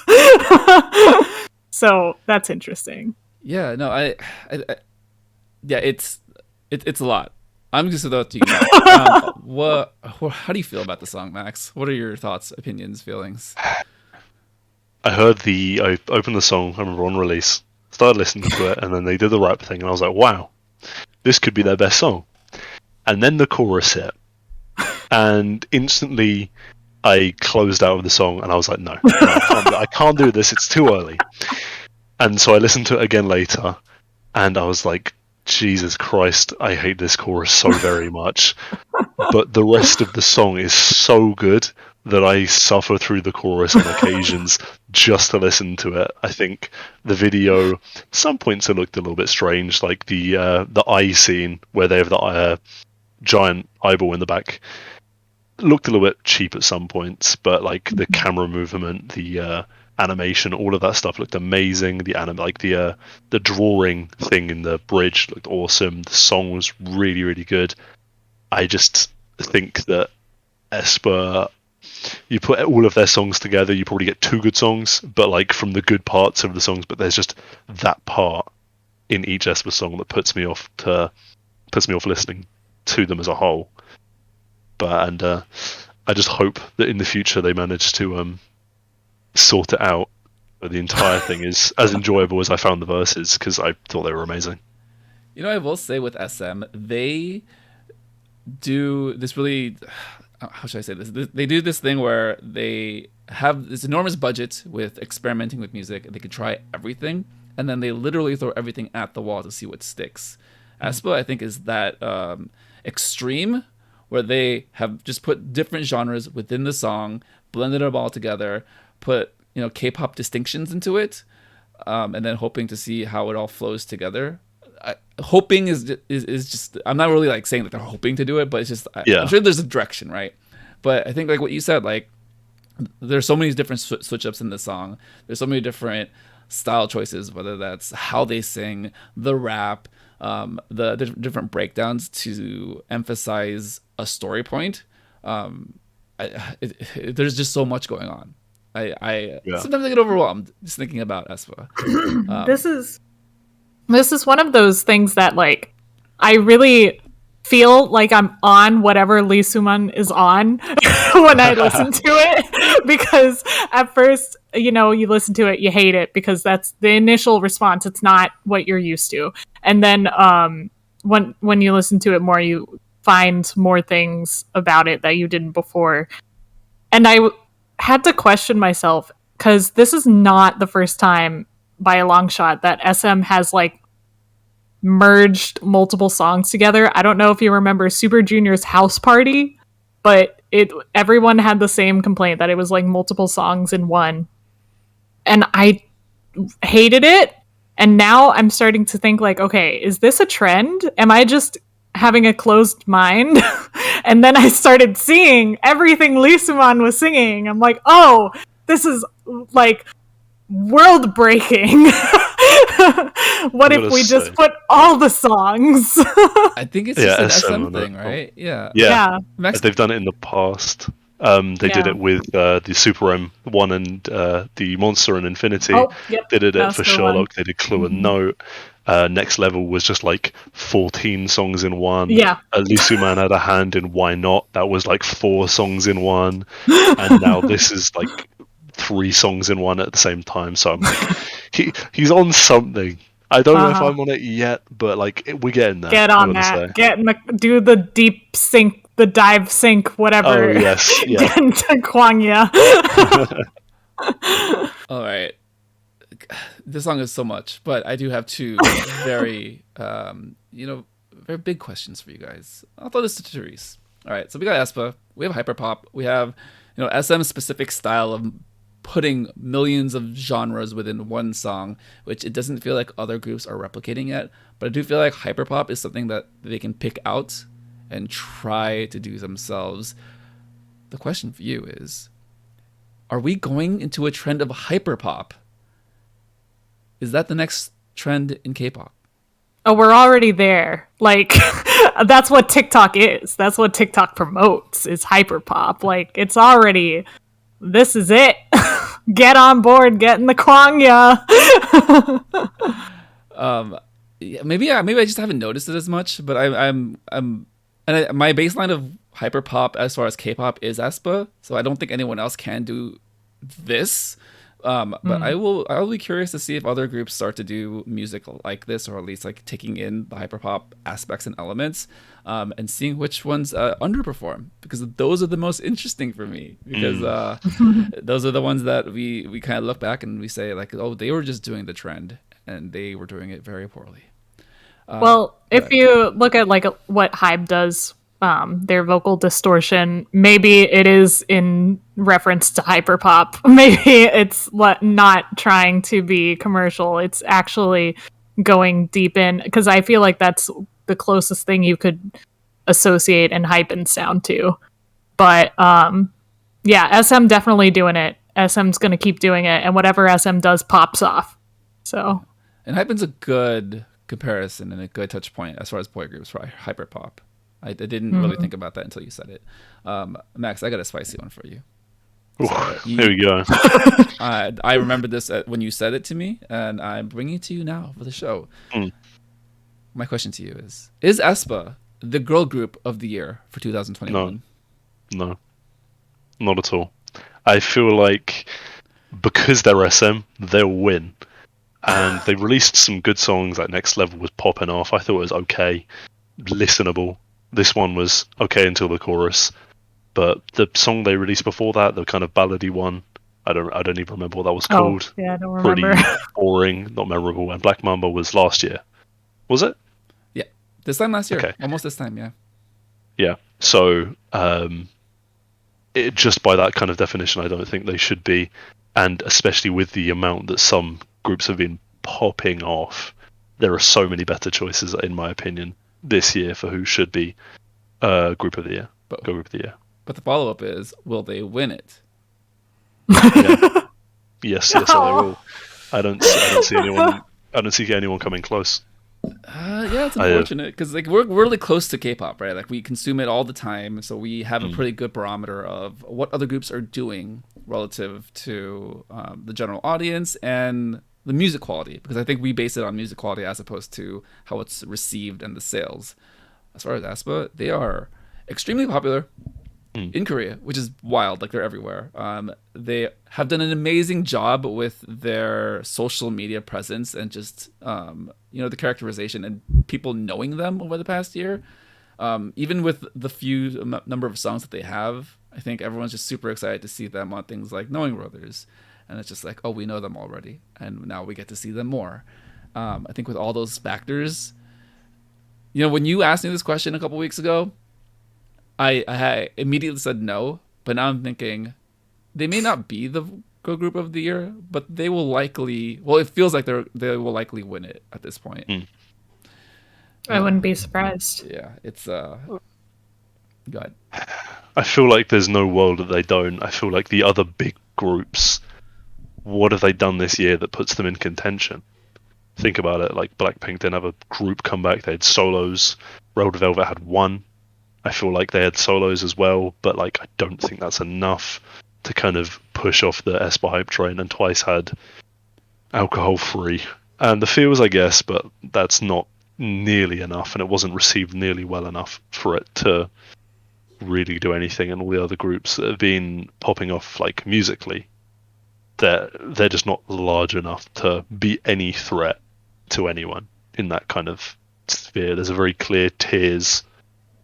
So that's interesting. Yeah, no, I yeah, it's a lot. I'm just about to how do you feel about the song, Max? What are your thoughts, opinions, feelings? I opened the song, I remember on release, started listening to it, and then they did the rap thing, and I was like, wow, this could be their best song. And then the chorus hit, and instantly I closed out of the song, and I was like, no, I can't do this, it's too early. And so I listened to it again later, and I was like, Jesus Christ, I hate this chorus so very much. But the rest of the song is so good that I suffer through the chorus on occasions just to listen to it. I think the video, some points it looked a little bit strange, like the eye scene where they have the giant eyeball in the back. Looked a little bit cheap at some points, but like the camera movement, the animation, all of that stuff looked amazing. The drawing thing in the bridge looked awesome. The song was really, really good. I just think that aespa, you put all of their songs together, you probably get two good songs, but like from the good parts of the songs, but there's just that part in each aespa song that puts me off listening to them as a whole. But I just hope that in the future they manage to sort it out. But the entire thing is as enjoyable as I found the verses, because I thought they were amazing. You know, I will say with SM, they do this really, how should I say this? They do this thing where they have this enormous budget with experimenting with music. They could try everything, and then they literally throw everything at the wall to see what sticks. aespa, I think, is that extreme, where they have just put different genres within the song, blended them all together, put K-pop distinctions into it, and then hoping to see how it all flows together. Hoping is just, I'm not really like saying that they're hoping to do it, but it's just I'm sure there's a direction, right? But I think like what you said, like there's so many different switch ups in the song. There's so many different style choices, whether that's how they sing, the rap, the different breakdowns to emphasize a story point. There's just so much going on. Sometimes I get overwhelmed just thinking about aespa. This is one of those things that like I really feel like I'm on whatever Lee Soo-man is on when I listen to it, because at first, you listen to it, you hate it because that's the initial response. It's not what you're used to. And then when you listen to it more, you find more things about it that you didn't before. And I had to question myself, because this is not the first time by a long shot that SM has like merged multiple songs together. I don't know if you remember Super Junior's House Party, but everyone had the same complaint that it was like multiple songs in one. And I hated it. And now I'm starting to think like, okay, is this a trend? Am I just having a closed mind? And then I started seeing everything Lee Soo-man was singing. I'm like, oh, this is like world breaking. What if we just put all the songs? I think it's just an SM thing, right? Yeah. They've done it in the past. They did it with the Super M1 and the Monster and Infinity. They did it for Sherlock. They did Clue and Note. Next Level was just like 14 songs in one. Lisu Man had a hand in Why Not. That was like 4 songs in one. And now this is like 3 songs in one at the same time. So I'm like, he's on something. I don't know if I'm on it yet, but like we're getting there. Get on that. Do the deep sync, the dive sync, whatever. Oh yes, yeah. Get into Kwangya. All right. This song is so much, but I do have 2 very, very big questions for you guys. I'll throw this to Therese. All right, so we got aespa, we have hyperpop, we have, SM specific style of putting millions of genres within one song, which it doesn't feel like other groups are replicating yet. But I do feel like hyperpop is something that they can pick out and try to do themselves. The question for you is, are we going into a trend of hyperpop? Is that the next trend in K-pop? Oh, we're already there. Like, that's what TikTok is. That's what TikTok promotes, is hyperpop. Like, it's already, this is it. Get on board, get in the Kwangya. Maybe I just haven't noticed it as much, but my baseline of hyperpop as far as K-pop is aespa, so I don't think anyone else can do this. But I'll be curious to see if other groups start to do music like this, or at least like taking in the hyperpop aspects and elements, and seeing which ones underperform, because those are the most interesting for me, because those are the ones that we kind of look back and we say like, oh, they were just doing the trend and they were doing it very poorly. If you look at like what Hybe does, their vocal distortion, maybe it is in reference to hyperpop. Maybe it's not trying to be commercial. It's actually going deep in, because I feel like that's the closest thing you could associate and hype and sound to. But SM definitely doing it. SM's going to keep doing it, and whatever SM does pops off. So, and Hypen's a good comparison and a good touch point as far as boy groups for hyperpop. I didn't really think about that until you said it. Max, I got a spicy one for you. Here we go. I remember this when you said it to me, and I'm bringing it to you now for the show. My question to you is aespa the girl group of the year for 2021? No, not at all. I feel like because they're SM, they'll win. And they released some good songs, like Next Level was popping off. I thought it was okay, listenable. This one was okay until the chorus, but the song they released before that, the kind of ballady one, I don't even remember what that was called. Yeah, I don't remember. Pretty boring, not memorable. And Black Mamba was last year, was it? Yeah, this time last year. Okay. Almost this time, yeah. Yeah. So, just by that kind of definition, I don't think they should be, and especially with the amount that some groups have been popping off, there are so many better choices, in my opinion, this year for who should be group of the year. Girl group of the year. But the follow-up is, will they win it? Yeah. Yes, they will. I don't see anyone. I don't see anyone coming close. Yeah, it's unfortunate because like we're really close to K-pop, right? Like we consume it all the time, so we have a pretty good barometer of what other groups are doing relative to the general audience and the music quality. Because I think we base it on music quality as opposed to how it's received and the sales. As far as aespa, they are extremely popular in Korea, which is wild. Like they're everywhere. They have done an amazing job with their social media presence and just the characterization and people knowing them over the past year. Even with the few number of songs that they have, I think everyone's just super excited to see them on things like Knowing Brothers, and it's just like, oh, we know them already, and now we get to see them more. I think with all those factors, when you asked me this question a couple weeks ago, I immediately said no, but now I'm thinking they may not be the girl group of the year, but they will likely. Well, it feels like they will likely win it at this point. I wouldn't be surprised. Yeah, it's go ahead. I feel like there's no world that they don't. I feel like the other big groups, what have they done this year that puts them in contention? think about it, like Blackpink didn't have a group comeback; they had solos. Red Velvet had one. I feel like they had solos as well, but like I don't think that's enough to kind of push off the aespa hype train. And Twice had alcohol free and the feels, I guess, but that's not nearly enough, and it wasn't received nearly well enough for it to really do anything. And all the other groups that have been popping off, like musically, they're just not large enough to be any threat to anyone in that kind of sphere. There's a very clear tiers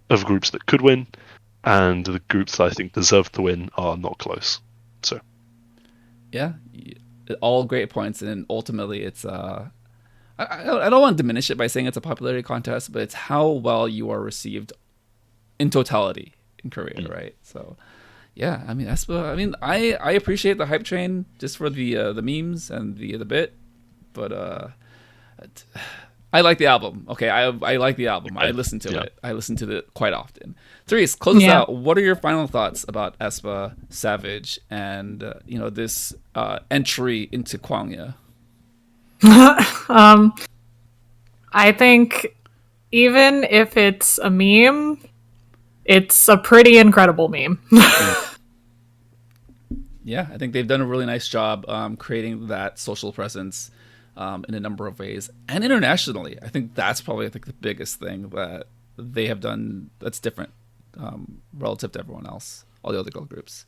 of groups that could win, and the groups that I think deserve to win are not close. So, yeah, all great points, and ultimately, it's I don't want to diminish it by saying it's a popularity contest, but it's how well you are received in totality in Korea, right? So, yeah, I mean, aespa. I mean, I appreciate the hype train just for the memes and the bit, but I like the album. Okay, I like the album. I listen to it. I listen to it quite often. Therese, close us out. What are your final thoughts about aespa, Savage, and this entry into Kwangya? I think even if it's a meme, it's a pretty incredible meme. Yeah, I think they've done a really nice job creating that social presence in a number of ways, and internationally. I think that's probably the biggest thing that they have done that's different relative to everyone else, all the other girl groups.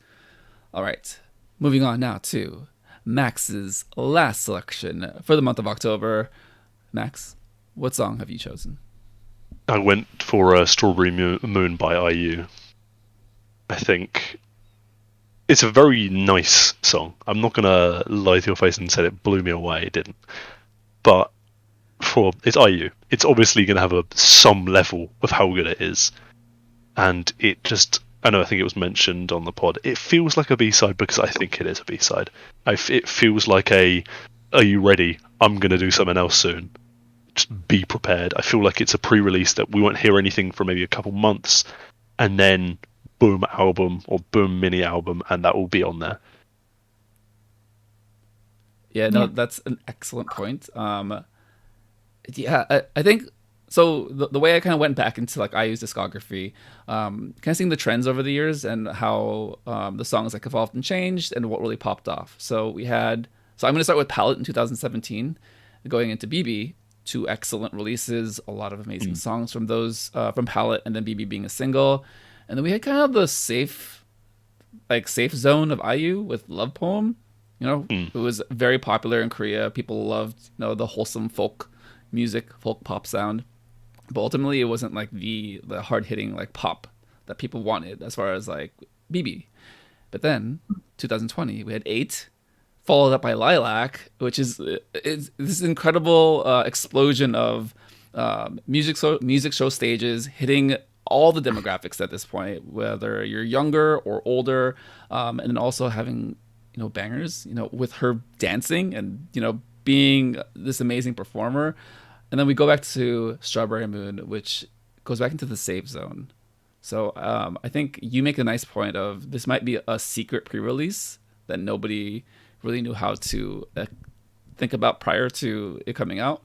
All right, moving on now to Max's last selection for the month of October. Max, what song have you chosen? I went for Strawberry Moon by IU. I think it's a very nice song. I'm not gonna lie to your face and say it blew me away. It didn't. But it's IU. It's obviously gonna have some level of how good it is. And it just, I think it was mentioned on the pod. It feels like a B-side because I think it is a B-side. It feels like are you ready? I'm gonna do something else soon. Just be prepared. I feel like it's a pre-release that we won't hear anything for maybe a couple months, and then boom album or boom mini album, and that will be on there. Yeah, no, that's an excellent point. I think so. The way I kind of went back into like IU's discography, kind of seeing the trends over the years and how the songs like evolved and changed and what really popped off. So I'm going to start with Palette in 2017, going into BB. 2 excellent releases, a lot of amazing songs from those from Palette, and then BB being a single. And then we had kind of the safe zone of IU with Love Poem. It was very popular in Korea. People loved, the wholesome folk music, folk pop sound. But ultimately, it wasn't like the hard hitting like pop that people wanted as far as like BB. But then 2020, we had 8, followed up by Lilac, which is this incredible explosion of music show stages hitting all the demographics at this point, whether you're younger or older, and then also having bangers, with her dancing and being this amazing performer. And then we go back to Strawberry Moon, which goes back into the safe zone. So I think you make a nice point of this might be a secret pre-release that nobody really knew how to think about prior to it coming out.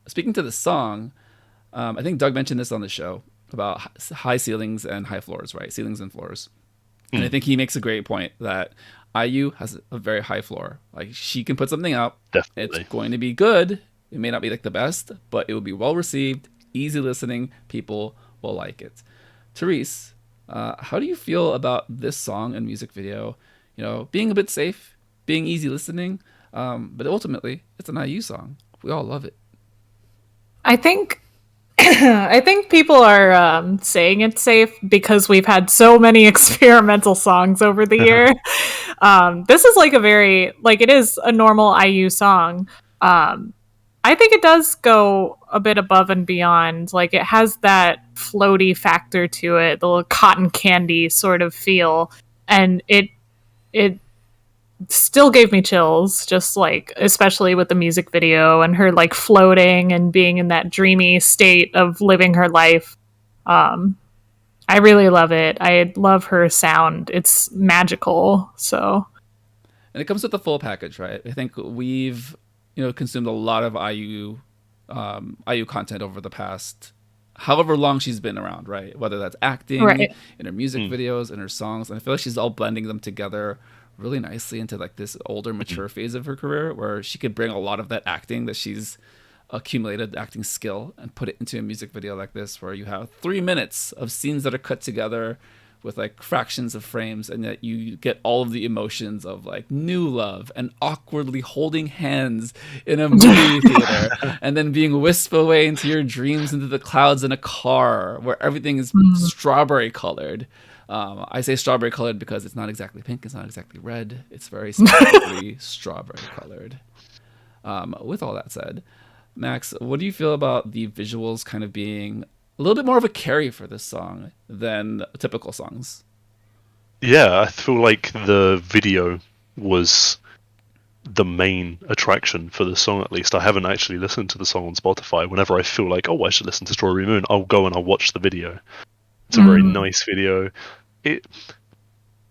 Speaking to the song, I think Doug mentioned this on the show about high ceilings and high floors, right? Ceilings and floors. And I think he makes a great point that IU has a very high floor. Like, she can put something out. Definitely. It's going to be good. It may not be like the best, but it will be well received, easy listening. People will like it. Therese, how do you feel about this song and music video? Being a bit safe, being easy listening, but ultimately, it's an IU song. We all love it. I think people are saying it's safe because we've had so many experimental songs over the year. This is like it is a normal IU song. I think it does go a bit above and beyond. Like, it has that floaty factor to it, the little cotton candy sort of feel, and it still gave me chills, just like, especially with the music video and her like floating and being in that dreamy state of living her life. I really love it. I love her sound. It's magical. So, and it comes with the full package, right? I think we've consumed a lot of IU content over the past however long she's been around, right? Whether that's acting, Right. in her music videos, in her songs, and I feel like she's all blending them together really nicely into like this older, mature phase of her career, where she could bring a lot of that acting that she's accumulated, acting skill, and put it into a music video like this, where you have 3 minutes of scenes that are cut together with like fractions of frames, and yet you get all of the emotions of like new love and awkwardly holding hands in a movie theater, and then being whisked away into your dreams into the clouds in a car where everything is strawberry colored. I say strawberry colored because it's not exactly pink, it's not exactly red, it's very specifically strawberry colored. With all that said, Max, what do you feel about the visuals kind of being a little bit more of a carry for this song than typical songs? Yeah, I feel like the video was the main attraction for the song, at least. I haven't actually listened to the song on Spotify. Whenever I feel like, oh, I should listen to Strawberry Moon, I'll go and I'll watch the video. It's a very nice video.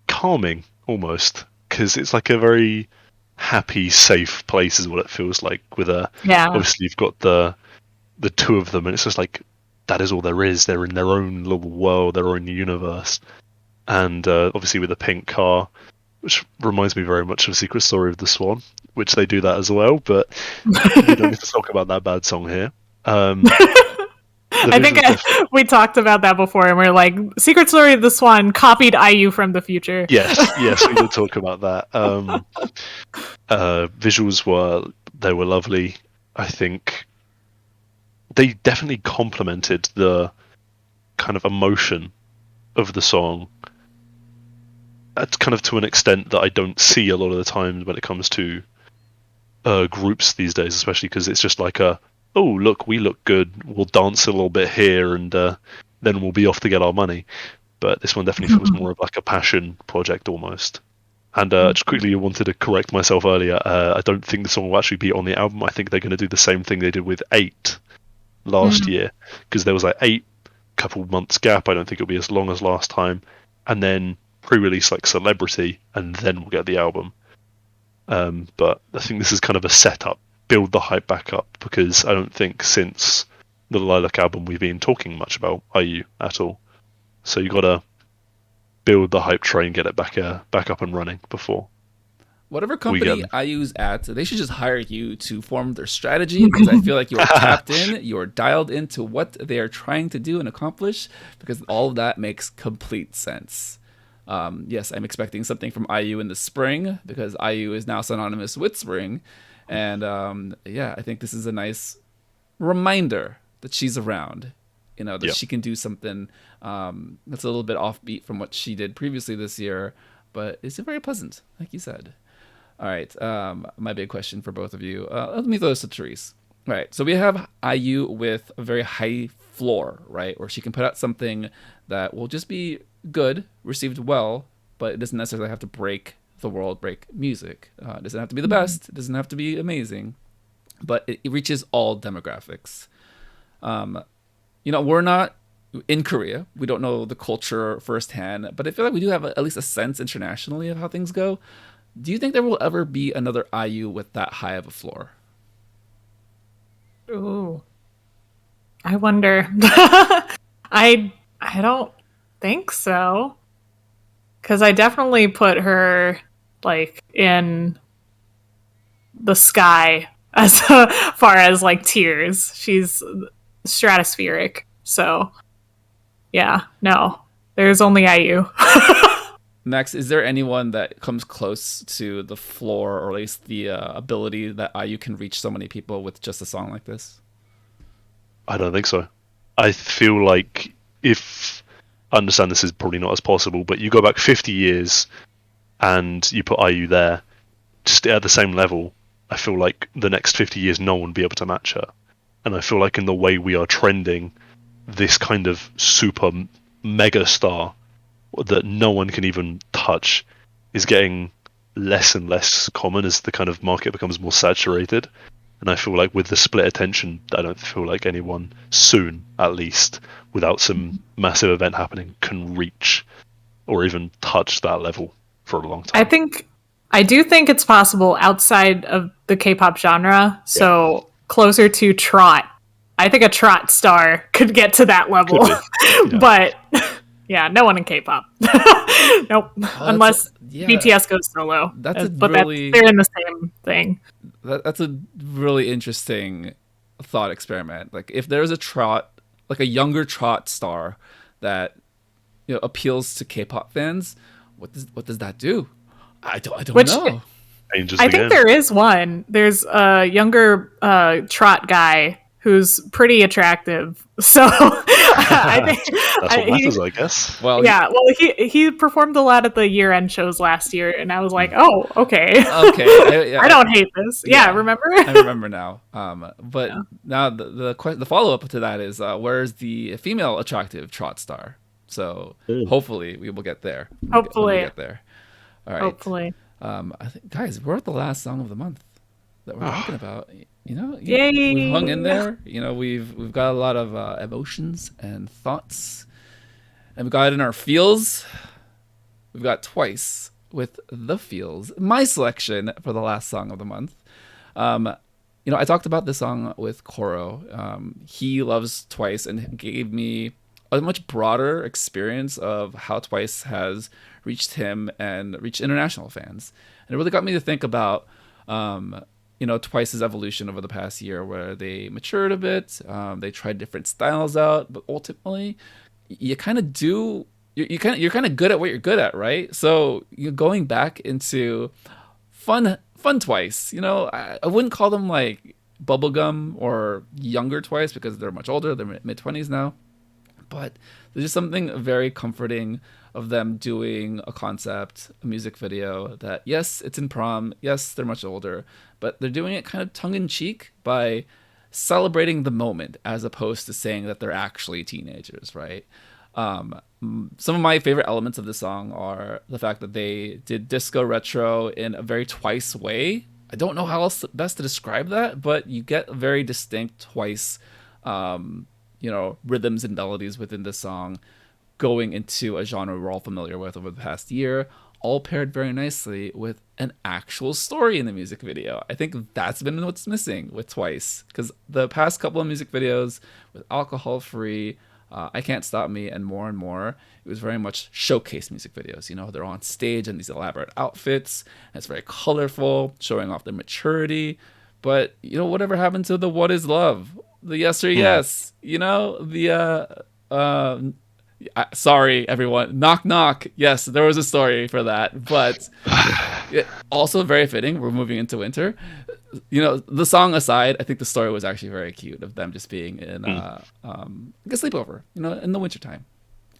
Calming, almost, because it's like a very happy, safe place is what it feels like. Obviously you've got the two of them, and it's just like, that is all there is. They're in their own little world, their own universe. And obviously with the pink car, which reminds me very much of Secret Story of the Swan, which they do that as well, but we don't need to talk about that bad song here. I think we talked about that before, and we're like, Secret Story of the Swan copied IU from the future. Yes, we did talk about that. Visuals were lovely. I think they definitely complemented the kind of emotion of the song. That's kind of to an extent that I don't see a lot of the times when it comes to groups these days, especially because it's just like oh, look, we look good, we'll dance a little bit here, and then we'll be off to get our money. But this one definitely feels more of like a passion project almost. And just quickly, I wanted to correct myself earlier. I don't think the song will actually be on the album. I think they're going to do the same thing they did with 8 last year, because there was like 8 couple months gap. I don't think it'll be as long as last time, and then pre-release like Celebrity, and then we'll get the album. But I think this is kind of a setup, build the hype back up, because I don't think since the Lilac album we've been talking much about IU at all. So you got to build the hype train, get it back up and running before. Whatever company IU's at, they should just hire you to form their strategy, because I feel like you're tapped in, you're dialed into what they are trying to do and accomplish, because all of that makes complete sense. Yes, I'm expecting something from IU in the spring, because IU is now synonymous with spring. And I think this is a nice reminder that she's around, that she can do something that's a little bit offbeat from what she did previously this year, but it's very pleasant, like you said. All right, my big question for both of you. Let me throw this to Therese. All right, so we have IU with a very high floor, right, where she can put out something that will just be good, received well, but it doesn't necessarily have to break the world, break music. It doesn't have to be the best. It doesn't have to be amazing, but it reaches all demographics. We're not in Korea. We don't know the culture firsthand, but I feel like we do have at least a sense internationally of how things go. Do you think there will ever be another IU with that high of a floor? Ooh, I wonder. I don't think so, because I definitely put her like in the sky as far as like tiers. She's stratospheric. So yeah, no, there's only IU. Max, is there anyone that comes close to the floor, or at least the ability that IU can reach so many people with just a song like this? I don't think so. I feel like I understand this is probably not as possible, but you go back 50 years and you put IU there, just at the same level, I feel like the next 50 years no one will be able to match her. And I feel like in the way we are trending, this kind of super mega star that no one can even touch is getting less and less common as the kind of market becomes more saturated. And I feel like with the split attention, I don't feel like anyone soon, at least, without some massive event happening, can reach or even touch that level for a long time. I think I do think it's possible outside of the K-pop genre, so closer to trot. I think a trot star could get to that level. Yeah. But yeah, no one in K-pop. Nope. Unless BTS goes solo. They're in the same thing. That's a really interesting thought experiment. Like if there's a trot, like a younger trot star that appeals to K-pop fans, what does that do? I don't know. I think there is one. There's a younger trot guy who's pretty attractive. So I think that's what matters, I guess. Well, he performed a lot at the year-end shows last year, and I was like, oh, okay. I don't hate this. Yeah, remember? I remember now. But now the follow-up to that is where's the female attractive trot star? So hopefully we will get there. Hopefully. We'll get there. All right. Hopefully. I think, guys, we're at the last song of the month that we're talking about. Yay! We've hung in there. We've got a lot of emotions and thoughts, and we got it in our feels. We've got Twice with The Feels, my selection for the last song of the month. I talked about this song with Koro. He loves Twice and gave me a much broader experience of how Twice has reached him and reached international fans. And it really got me to think about, Twice's evolution over the past year, where they matured a bit. They tried different styles out, but ultimately you kind of do, you're kind of good at what you're good at, right? So you're going back into fun Twice. I wouldn't call them like bubblegum or younger Twice because they're much older. They're mid-20s now. But there's just something very comforting of them doing a concept, a music video that, yes, it's in prom. Yes, they're much older, but they're doing it kind of tongue-in-cheek by celebrating the moment as opposed to saying that they're actually teenagers, right? Some of my favorite elements of the song are the fact that they did disco retro in a very Twice way. I don't know how else best to describe that, but you get a very distinct Twice rhythms and melodies within the song going into a genre we're all familiar with over the past year, all paired very nicely with an actual story in the music video. I think that's been what's missing with Twice, because the past couple of music videos with Alcohol Free, I Can't Stop Me, and more, it was very much showcase music videos. They're on stage in these elaborate outfits, and it's very colorful, showing off their maturity. But whatever happened to the what is love, the yes or yes, sorry everyone, knock knock, yes, there was a story for that, but also very fitting, we're moving into winter. The song aside, I think the story was actually very cute of them just being in like a sleepover in the wintertime.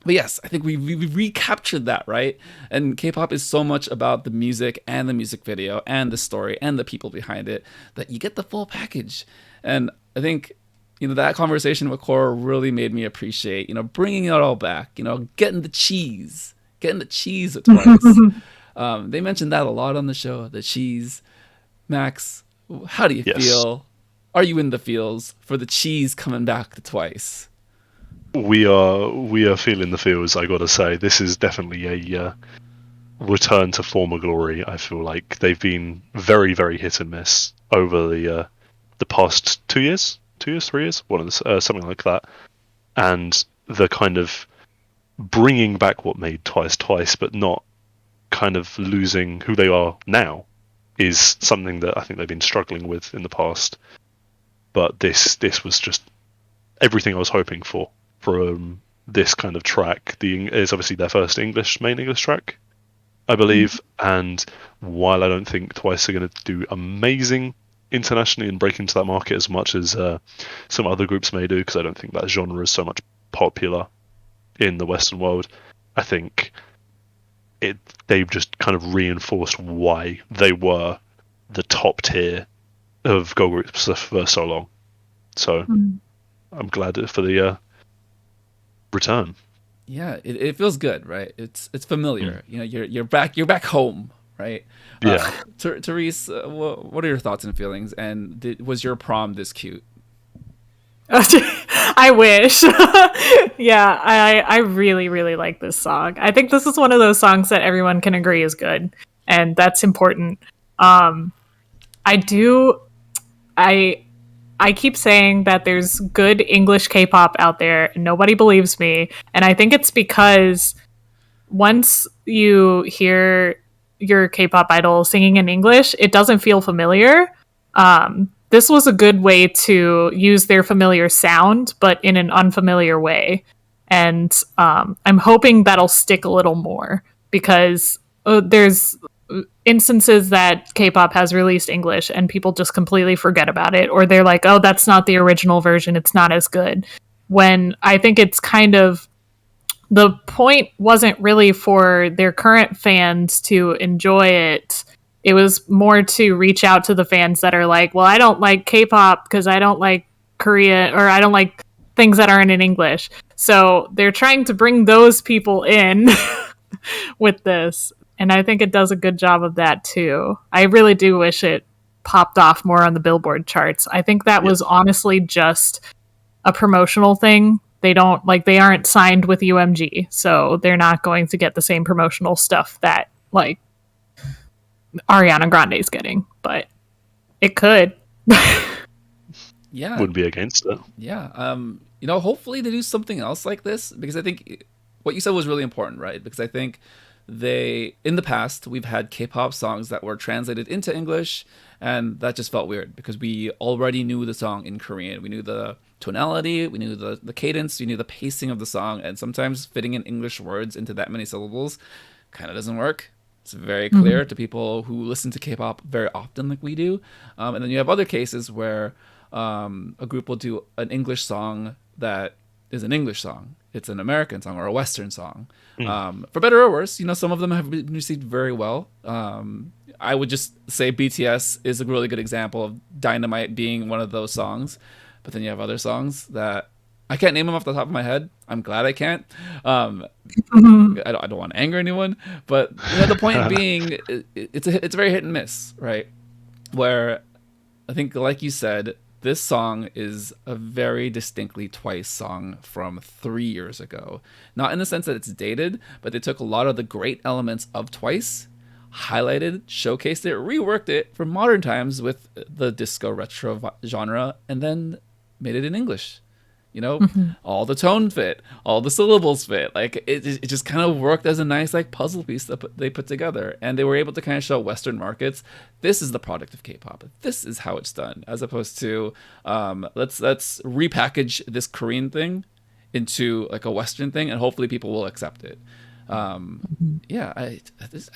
But yes, I think we recaptured that, right? And K-pop is so much about the music and the music video and the story and the people behind it that you get the full package. And I think that conversation with Cora really made me appreciate, bringing it all back, getting the cheese with Twice. They mentioned that a lot on the show, the cheese. Max, how do you feel? Are you in the feels for the cheese coming back to Twice? We are feeling the feels, I gotta say. This is definitely a return to former glory. I feel like they've been very, very hit and miss over the past 2 years. 2 years, 3 years, something like that. And the kind of bringing back what made Twice, but not kind of losing who they are now, is something that I think they've been struggling with in the past. But this was just everything I was hoping for from this kind of track. It's obviously their first main English track, I believe. And while I don't think Twice are going to do amazing internationally and break into that market as much as some other groups may do, because I don't think that genre is so much popular in the Western world, I think they've just kind of reinforced why they were the top tier of girl groups for so long. So I'm glad for the return. Yeah, it feels good, right? It's familiar. You're back home, right? Yeah. Therese, what are your thoughts and feelings? And was your prom this cute? I wish. Yeah, I really, really like this song. I think this is one of those songs that everyone can agree is good. and that's important. I do. I keep saying that there's good English K-pop out there, and nobody believes me. And I think it's because once you hear your K-pop idol singing in English, it doesn't feel familiar. This was a good way to use their familiar sound, but in an unfamiliar way. And I'm hoping that'll stick a little more, because there's instances that K-pop has released English and people just completely forget about it, or they're like, oh, that's not the original version, it's not as good. When I think it's kind of, the point wasn't really for their current fans to enjoy it. It was more to reach out to the fans that are like, well, I don't like K-pop because I don't like Korea, or I don't like things that aren't in English. So they're trying to bring those people in with this. And I think it does a good job of that too. I really do wish it popped off more on the Billboard charts. I think that was honestly just a promotional thing. They aren't signed with UMG, so they're not going to get the same promotional stuff that like Ariana Grande is getting, but it could. Yeah. Wouldn't be against it. Yeah. Hopefully they do something else like this, because I think what you said was really important, right? Because I think in the past, we've had K-pop songs that were translated into English, and that just felt weird because we already knew the song in Korean. We knew the tonality, we knew the cadence, we knew the pacing of the song, and sometimes fitting in English words into that many syllables kind of doesn't work. It's very clear to people who listen to K-pop very often like we do. And then you have other cases where a group will do an English song that is an English song. It's an American song or a Western song. For better or worse, some of them have been received very well. I would just say BTS is a really good example of Dynamite being one of those songs. But then you have other songs that I can't name them off the top of my head. I'm glad I can't. I don't want to anger anyone. But the point being, it's very hit and miss, right? Where I think, like you said, this song is a very distinctly Twice song from 3 years ago. Not in the sense that it's dated, but they took a lot of the great elements of Twice, highlighted, showcased it, reworked it for modern times with the disco retro genre, and then made it in English. All the tone fit, all the syllables fit. Like it just kind of worked as a nice like puzzle piece that they put together, and they were able to kind of show Western markets, this is the product of K-pop. This is how it's done, as opposed to let's repackage this Korean thing into like a Western thing, and hopefully people will accept it. Yeah, I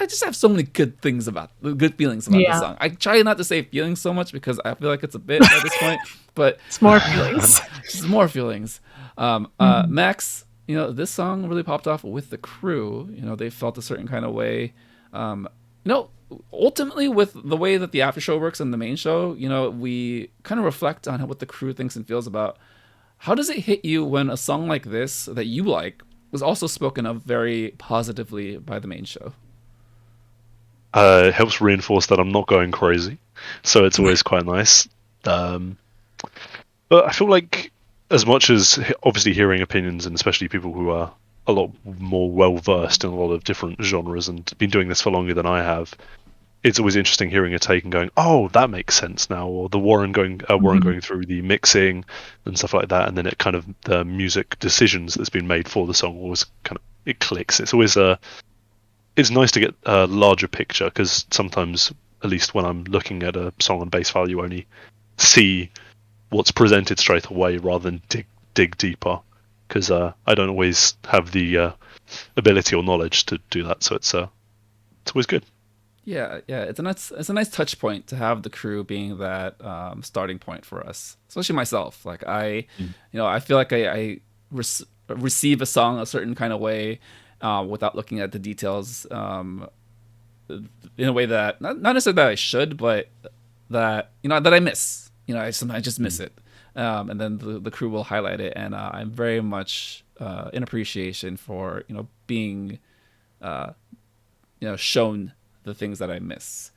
just have so many good feelings about this song. I try not to say feelings so much because I feel like it's a bit at this point, but it's more feelings. It's more feelings. Max, this song really popped off with the crew. They felt a certain kind of way. Ultimately with the way that the after show works and the main show, we kind of reflect on what the crew thinks and feels about. How does it hit you when a song like this that you like was also spoken of very positively by the main show? It helps reinforce that I'm not going crazy, so it's always quite nice. But I feel like, as much as obviously hearing opinions, and especially people who are a lot more well versed in a lot of different genres and been doing this for longer than I have, it's always interesting hearing a take and going, oh, that makes sense now, or the Warren going through the mixing and stuff like that, and then it kind of the music decisions that's been made for the song always kind of it clicks. It's always it's nice to get a larger picture, because sometimes, at least when I'm looking at a song on base value, only see what's presented straight away rather than dig deeper, because I don't always have the ability or knowledge to do that. So it's always good. Yeah, it's a nice touch point to have the crew being that starting point for us, especially myself. Like I feel like I receive a song a certain kind of way without looking at the details in a way that not necessarily that I should, but that that I miss. I sometimes just miss it, and then the crew will highlight it, and I'm very much in appreciation for being shown the things that I miss.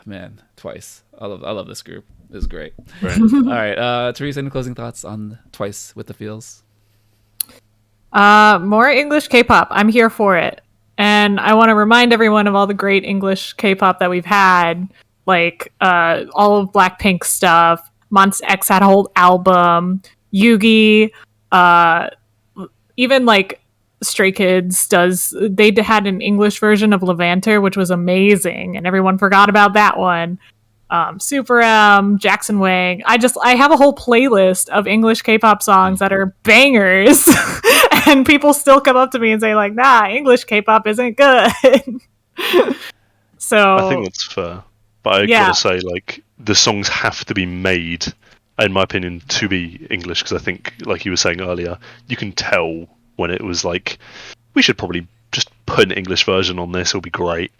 Man, Twice. I love this group. It's great. Right. All right, Therese, any closing thoughts on Twice with the feels? More English K-pop. I'm here for it. And I want to remind everyone of all the great English K-pop that we've had, like all of Blackpink's stuff. Monsta X had a whole album. Yugi, even like Stray Kids they had an English version of Levanter, which was amazing, and everyone forgot about that one. Super M, Jackson Wang. I have a whole playlist of English K-pop songs that are bangers, and people still come up to me and say like, "Nah, English K-pop isn't good." So I think that's fair, but I gotta say, like, the songs have to be made, in my opinion, to be English, because I think, like you were saying earlier, you can tell when it was like, we should probably just put an English version on this; it'll be great,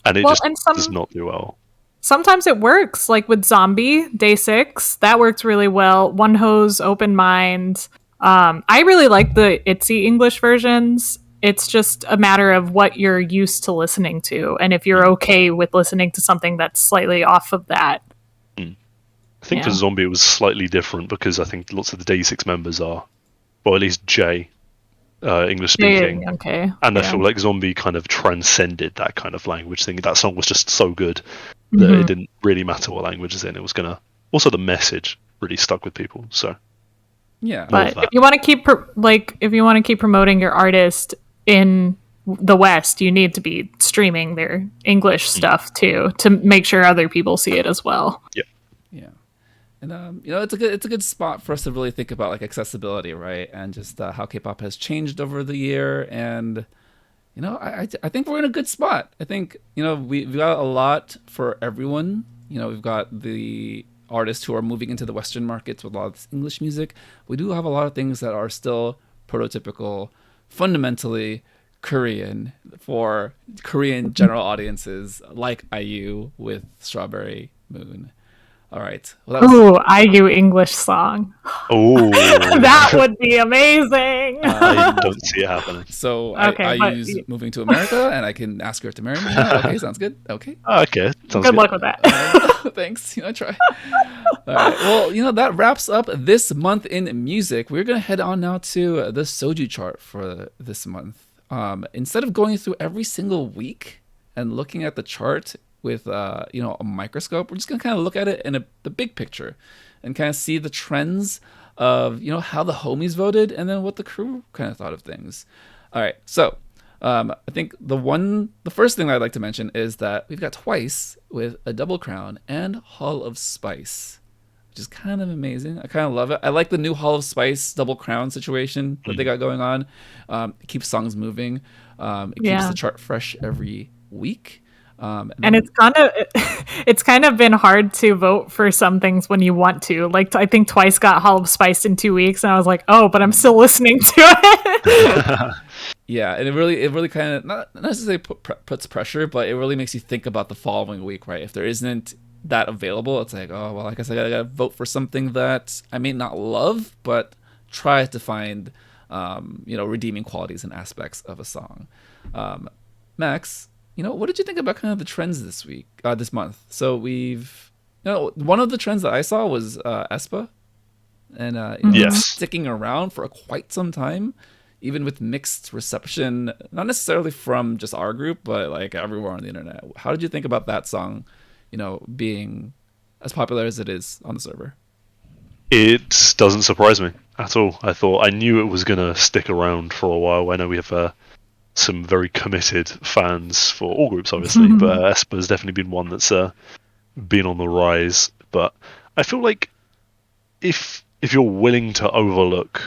and it does not do well. Sometimes it works, like with Zombie, Day 6. That worked really well. One Hose, Open Mind. I really like the ITZY English versions. It's just a matter of what you're used to listening to, and if you're okay with listening to something that's slightly off of that. I think for Zombie it was slightly different, because I think lots of the Day 6 members are, or at least Jay, English speaking. Okay. And I feel like Zombie kind of transcended that kind of language thing. That song was just so good that it didn't really matter what language it's in. It was gonna. Also, the message really stuck with people. So yeah, but if you want to keep promoting your artist in the West, you need to be streaming their English stuff too, to make sure other people see it as well. Yeah. And it's a good spot for us to really think about like accessibility, right? And just how K-pop has changed over the year. And I think we're in a good spot. I think we've got a lot for everyone. We've got the artists who are moving into the Western markets with a lot of this English music. We do have a lot of things that are still prototypical, fundamentally Korean for Korean general audiences, like IU with Strawberry Moon. All right. Well, IU English song. Oh, that would be amazing. I don't see it happening. So IU's moving to America, and I can ask her to marry me. Okay, sounds good. Okay. Okay. Sounds good luck with that. Thanks. I try. All right. Well, that wraps up this month in music. We're gonna head on now to the Soju chart for this month. Instead of going through every single week and looking at the chart with a microscope, we're just gonna kind of look at it in the big picture and kind of see the trends of how the homies voted and then what the crew kind of thought of things. All right, so I think the first thing I'd like to mention is that we've got Twice with a double crown and Hall of Spice, which is kind of amazing. I kind of love it. I like the new Hall of Spice double crown situation that they got going on. It keeps songs moving. It keeps the chart fresh every week. And it's kind of been hard to vote for some things when you want to. Like, I think Twice got Hall of Spice in 2 weeks, and I was like, oh, but I'm still listening to it. Yeah, and it really kind of not necessarily puts pressure, but it really makes you think about the following week, right? If there isn't that available, it's like, oh well, I guess I gotta vote for something that I may not love, but try to find redeeming qualities and aspects of a song. Max, what did you think about kind of the trends this month? So we've, one of the trends that I saw was aespa, and yes, sticking around for quite some time, even with mixed reception, not necessarily from just our group, but like everywhere on the internet. How did you think about that song, being as popular as it is on the server? It doesn't surprise me at all. I knew it was gonna stick around for a while. I know we have some very committed fans for all groups, obviously, but aespa has definitely been one that's been on the rise. But I feel like if you're willing to overlook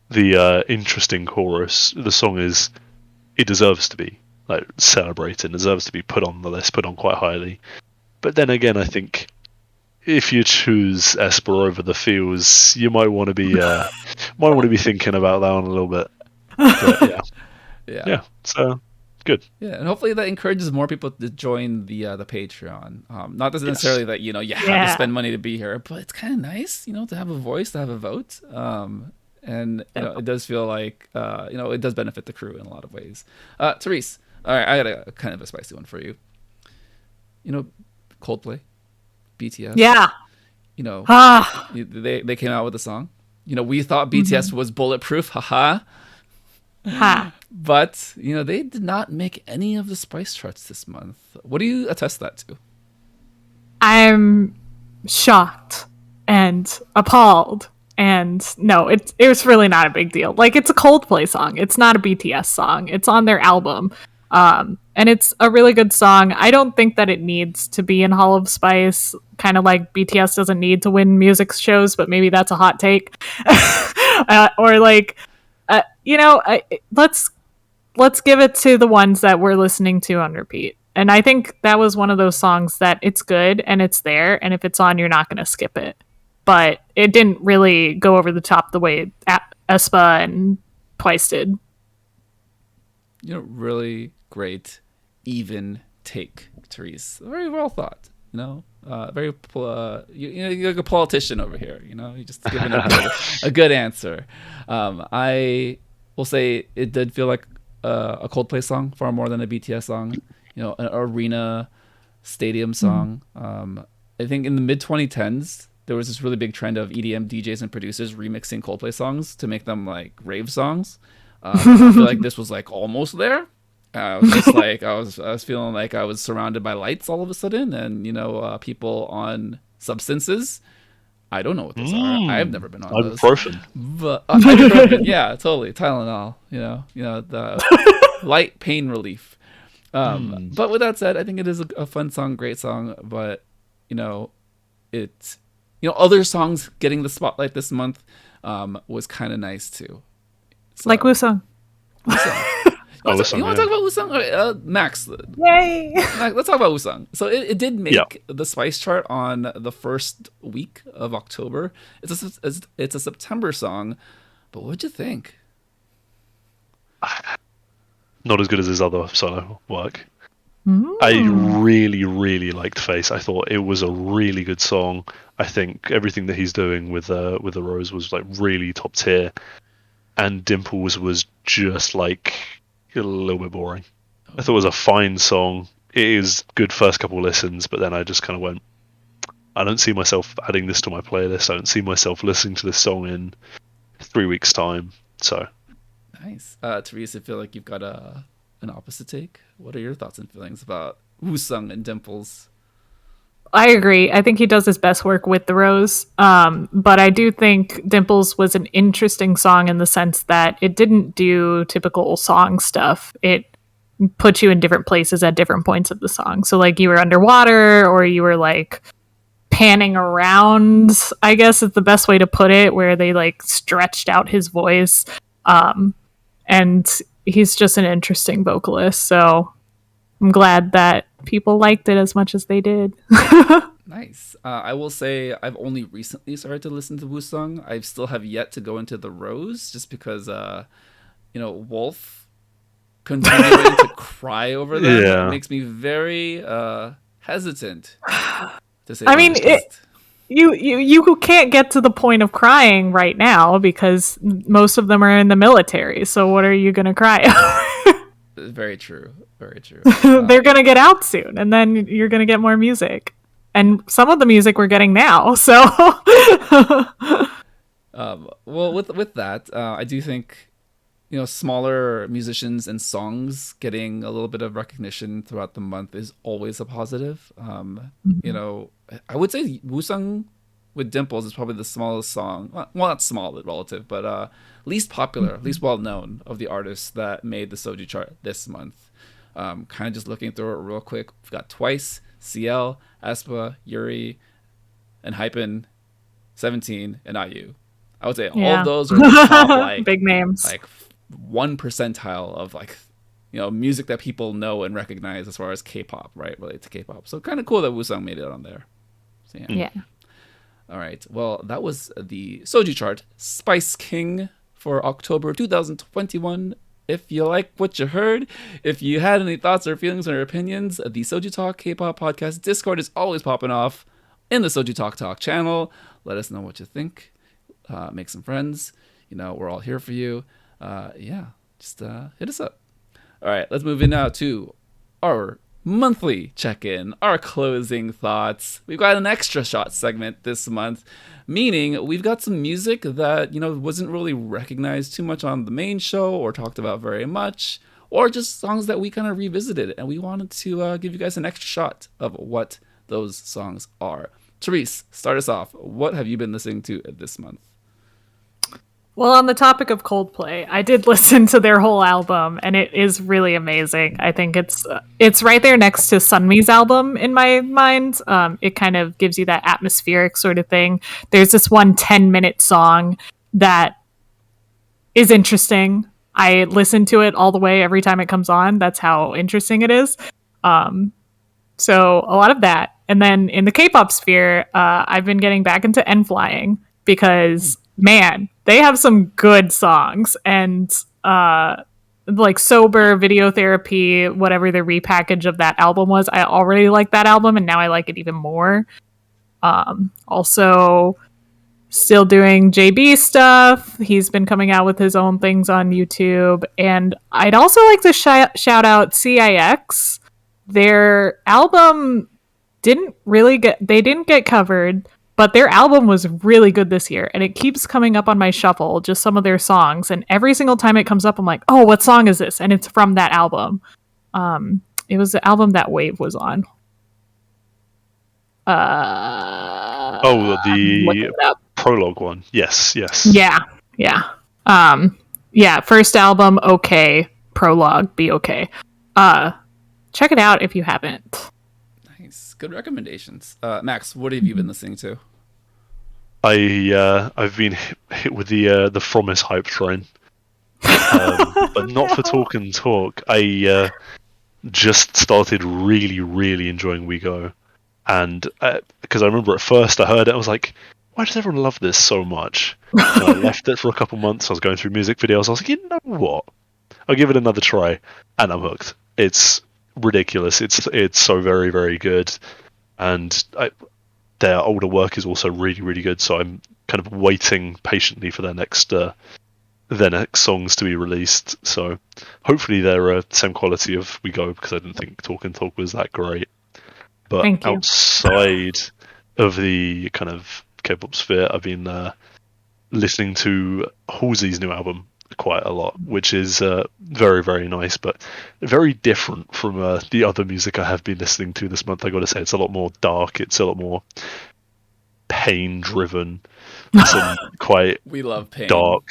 the interesting chorus, the song it deserves to be like celebrated, deserves to be put on the list, put on quite highly. But then again, I think if you choose aespa over the feels, you might want to be thinking about that one a little bit. But, yeah, so good. Yeah, and hopefully that encourages more people to join the Patreon. Not necessarily that you have to spend money to be here, but it's kind of nice, to have a voice, to have a vote. And it does feel like it does benefit the crew in a lot of ways. Therese, all right, I got a kind of a spicy one for you. Coldplay, BTS. Yeah. They came out with a song. We thought BTS was bulletproof. Haha. Ha. But, they did not make any of the Spice charts this month. What do you attest that to? I'm shocked and appalled. And no, it was really not a big deal. Like, it's a Coldplay song. It's not a BTS song. It's on their album. And it's a really good song. I don't think that it needs to be in Hall of Spice, kind of like BTS doesn't need to win music shows, but maybe that's a hot take. Or like, let's give it to the ones that we're listening to on repeat. And I think that was one of those songs that it's good and it's there, and if it's on, you're not going to skip it. But it didn't really go over the top the way aespa and Twice did. Really great, even take, Therese. Very well thought. Very you're like a politician over here. You're just giving a good answer. I will say it did feel like a Coldplay song far more than a BTS song. An arena, stadium song. I think in the mid 2010s there was this really big trend of EDM DJs and producers remixing Coldplay songs to make them like rave songs. I feel like this was like almost there. I was just like I was feeling like I was surrounded by lights all of a sudden, and people on substances. I don't know what those are. I've never been on those. Ibuprofen. But ibuprofen, yeah, totally. Tylenol. The light pain relief. But with that said, I think it is a fun song, great song. But it's other songs getting the spotlight this month was kind of nice too. So, like Wusong. You want to talk about Wusong? Right, Max. Yay! Max, let's talk about Wusong. So it did make the Spice chart on the first week of October. It's a September song, but what'd you think? Not as good as his other solo work. I really, really liked Face. I thought it was a really good song. I think everything that he's doing with the Rose was like really top tier, and Dimples was just like a little bit boring. I thought it was a fine song. It is good first couple of listens, but then I just kind of went, I don't see myself adding this to my playlist. I don't see myself listening to this song in 3 weeks' time. So nice. Therese, I feel like you've got an opposite take. What are your thoughts and feelings about Wusong and Dimples? I agree. I think he does his best work with the Rose. But I do think Dimples was an interesting song in the sense that it didn't do typical song stuff. It put you in different places at different points of the song. So like you were underwater, or you were like panning around, I guess is the best way to put it, where they like stretched out his voice. And he's just an interesting vocalist. So I'm glad that people liked it as much as they did. Nice. I will say I've only recently started to listen to Wusong. I still have yet to go into the Rose, just because Wolf continuing to cry over them makes me very hesitant to say. I mean, you can't get to the point of crying right now because most of them are in the military. So what are you going to cry over? Very true. Very true. They're going to get out soon, and then you're going to get more music. And some of the music we're getting now. So, well, with that, I do think, smaller musicians and songs getting a little bit of recognition throughout the month is always a positive. I would say Wusong with Dimples is probably the smallest song. Well, not small, but relative, but least popular, least well known of the artists that made the Soju chart this month. Kind of just looking through it real quick. We've got Twice, CL, aespa, Yuri, and Hypen, 17, and IU. I would say all of those are the top, like big names, like 1 percentile of like music that people know and recognize as far as K-pop, right? Related to K-pop. So kind of cool that Wusong made it on there. So, yeah. All right. Well, that was the Soju chart, Spice King for October 2021. If you like what you heard, if you had any thoughts or feelings or opinions, the SojuTalk Kpop Podcast Discord is always popping off in the SojuTalk Talk channel. Let us know what you think. Make some friends. We're all here for you. Just hit us up. All right, let's move in now to our monthly check-in, our closing thoughts. We've got an extra shot segment this month, meaning we've got some music that, wasn't really recognized too much on the main show or talked about very much, or just songs that we kind of revisited, and we wanted to give you guys an extra shot of what those songs are. Therese, start us off. What have you been listening to this month? Well, on the topic of Coldplay, I did listen to their whole album, and it is really amazing. I think it's right there next to Sunmi's album in my mind. It kind of gives you that atmospheric sort of thing. There's this one 10-minute song that is interesting. I listen to it all the way every time it comes on. That's how interesting it is. So a lot of that. And then in the K-pop sphere, I've been getting back into N-Flying because, man, they have some good songs. And like Sober, Video Therapy, whatever the repackage of that album was, I already liked that album, and now I like it even more. Also, still doing JB stuff. He's been coming out with his own things on YouTube. And I'd also like to shout out CIX. Their album didn't get covered, but their album was really good this year, and it keeps coming up on my shuffle, just some of their songs, and every single time it comes up, I'm like, oh, what song is this? And it's from that album. It was the album that Wave was on. The prologue one. Yes. Yeah. First album, okay. Prologue, be okay. Check it out if you haven't. Nice. Good recommendations. Max, what have you been listening to? I've been hit with the Fromis hype train, but not for Talk and Talk. I just started really, really enjoying We Go, and because I remember at first I heard it, I was like, why does everyone love this so much? And I left it for a couple months. I was going through music videos. I was like, you know what? I'll give it another try, and I'm hooked. It's ridiculous. It's so very, very good, and their older work is also really, really good. So I'm kind of waiting patiently for their next songs to be released. So hopefully they're same quality of We Go, because I didn't think Talk and Talk was that great. But outside of the kind of K-pop sphere, I've been listening to Halsey's new album quite a lot, which is very, very nice, but very different from the other music I have been listening to this month. I got to say, it's a lot more dark. It's a lot more pain-driven. Some quite we love pain. Dark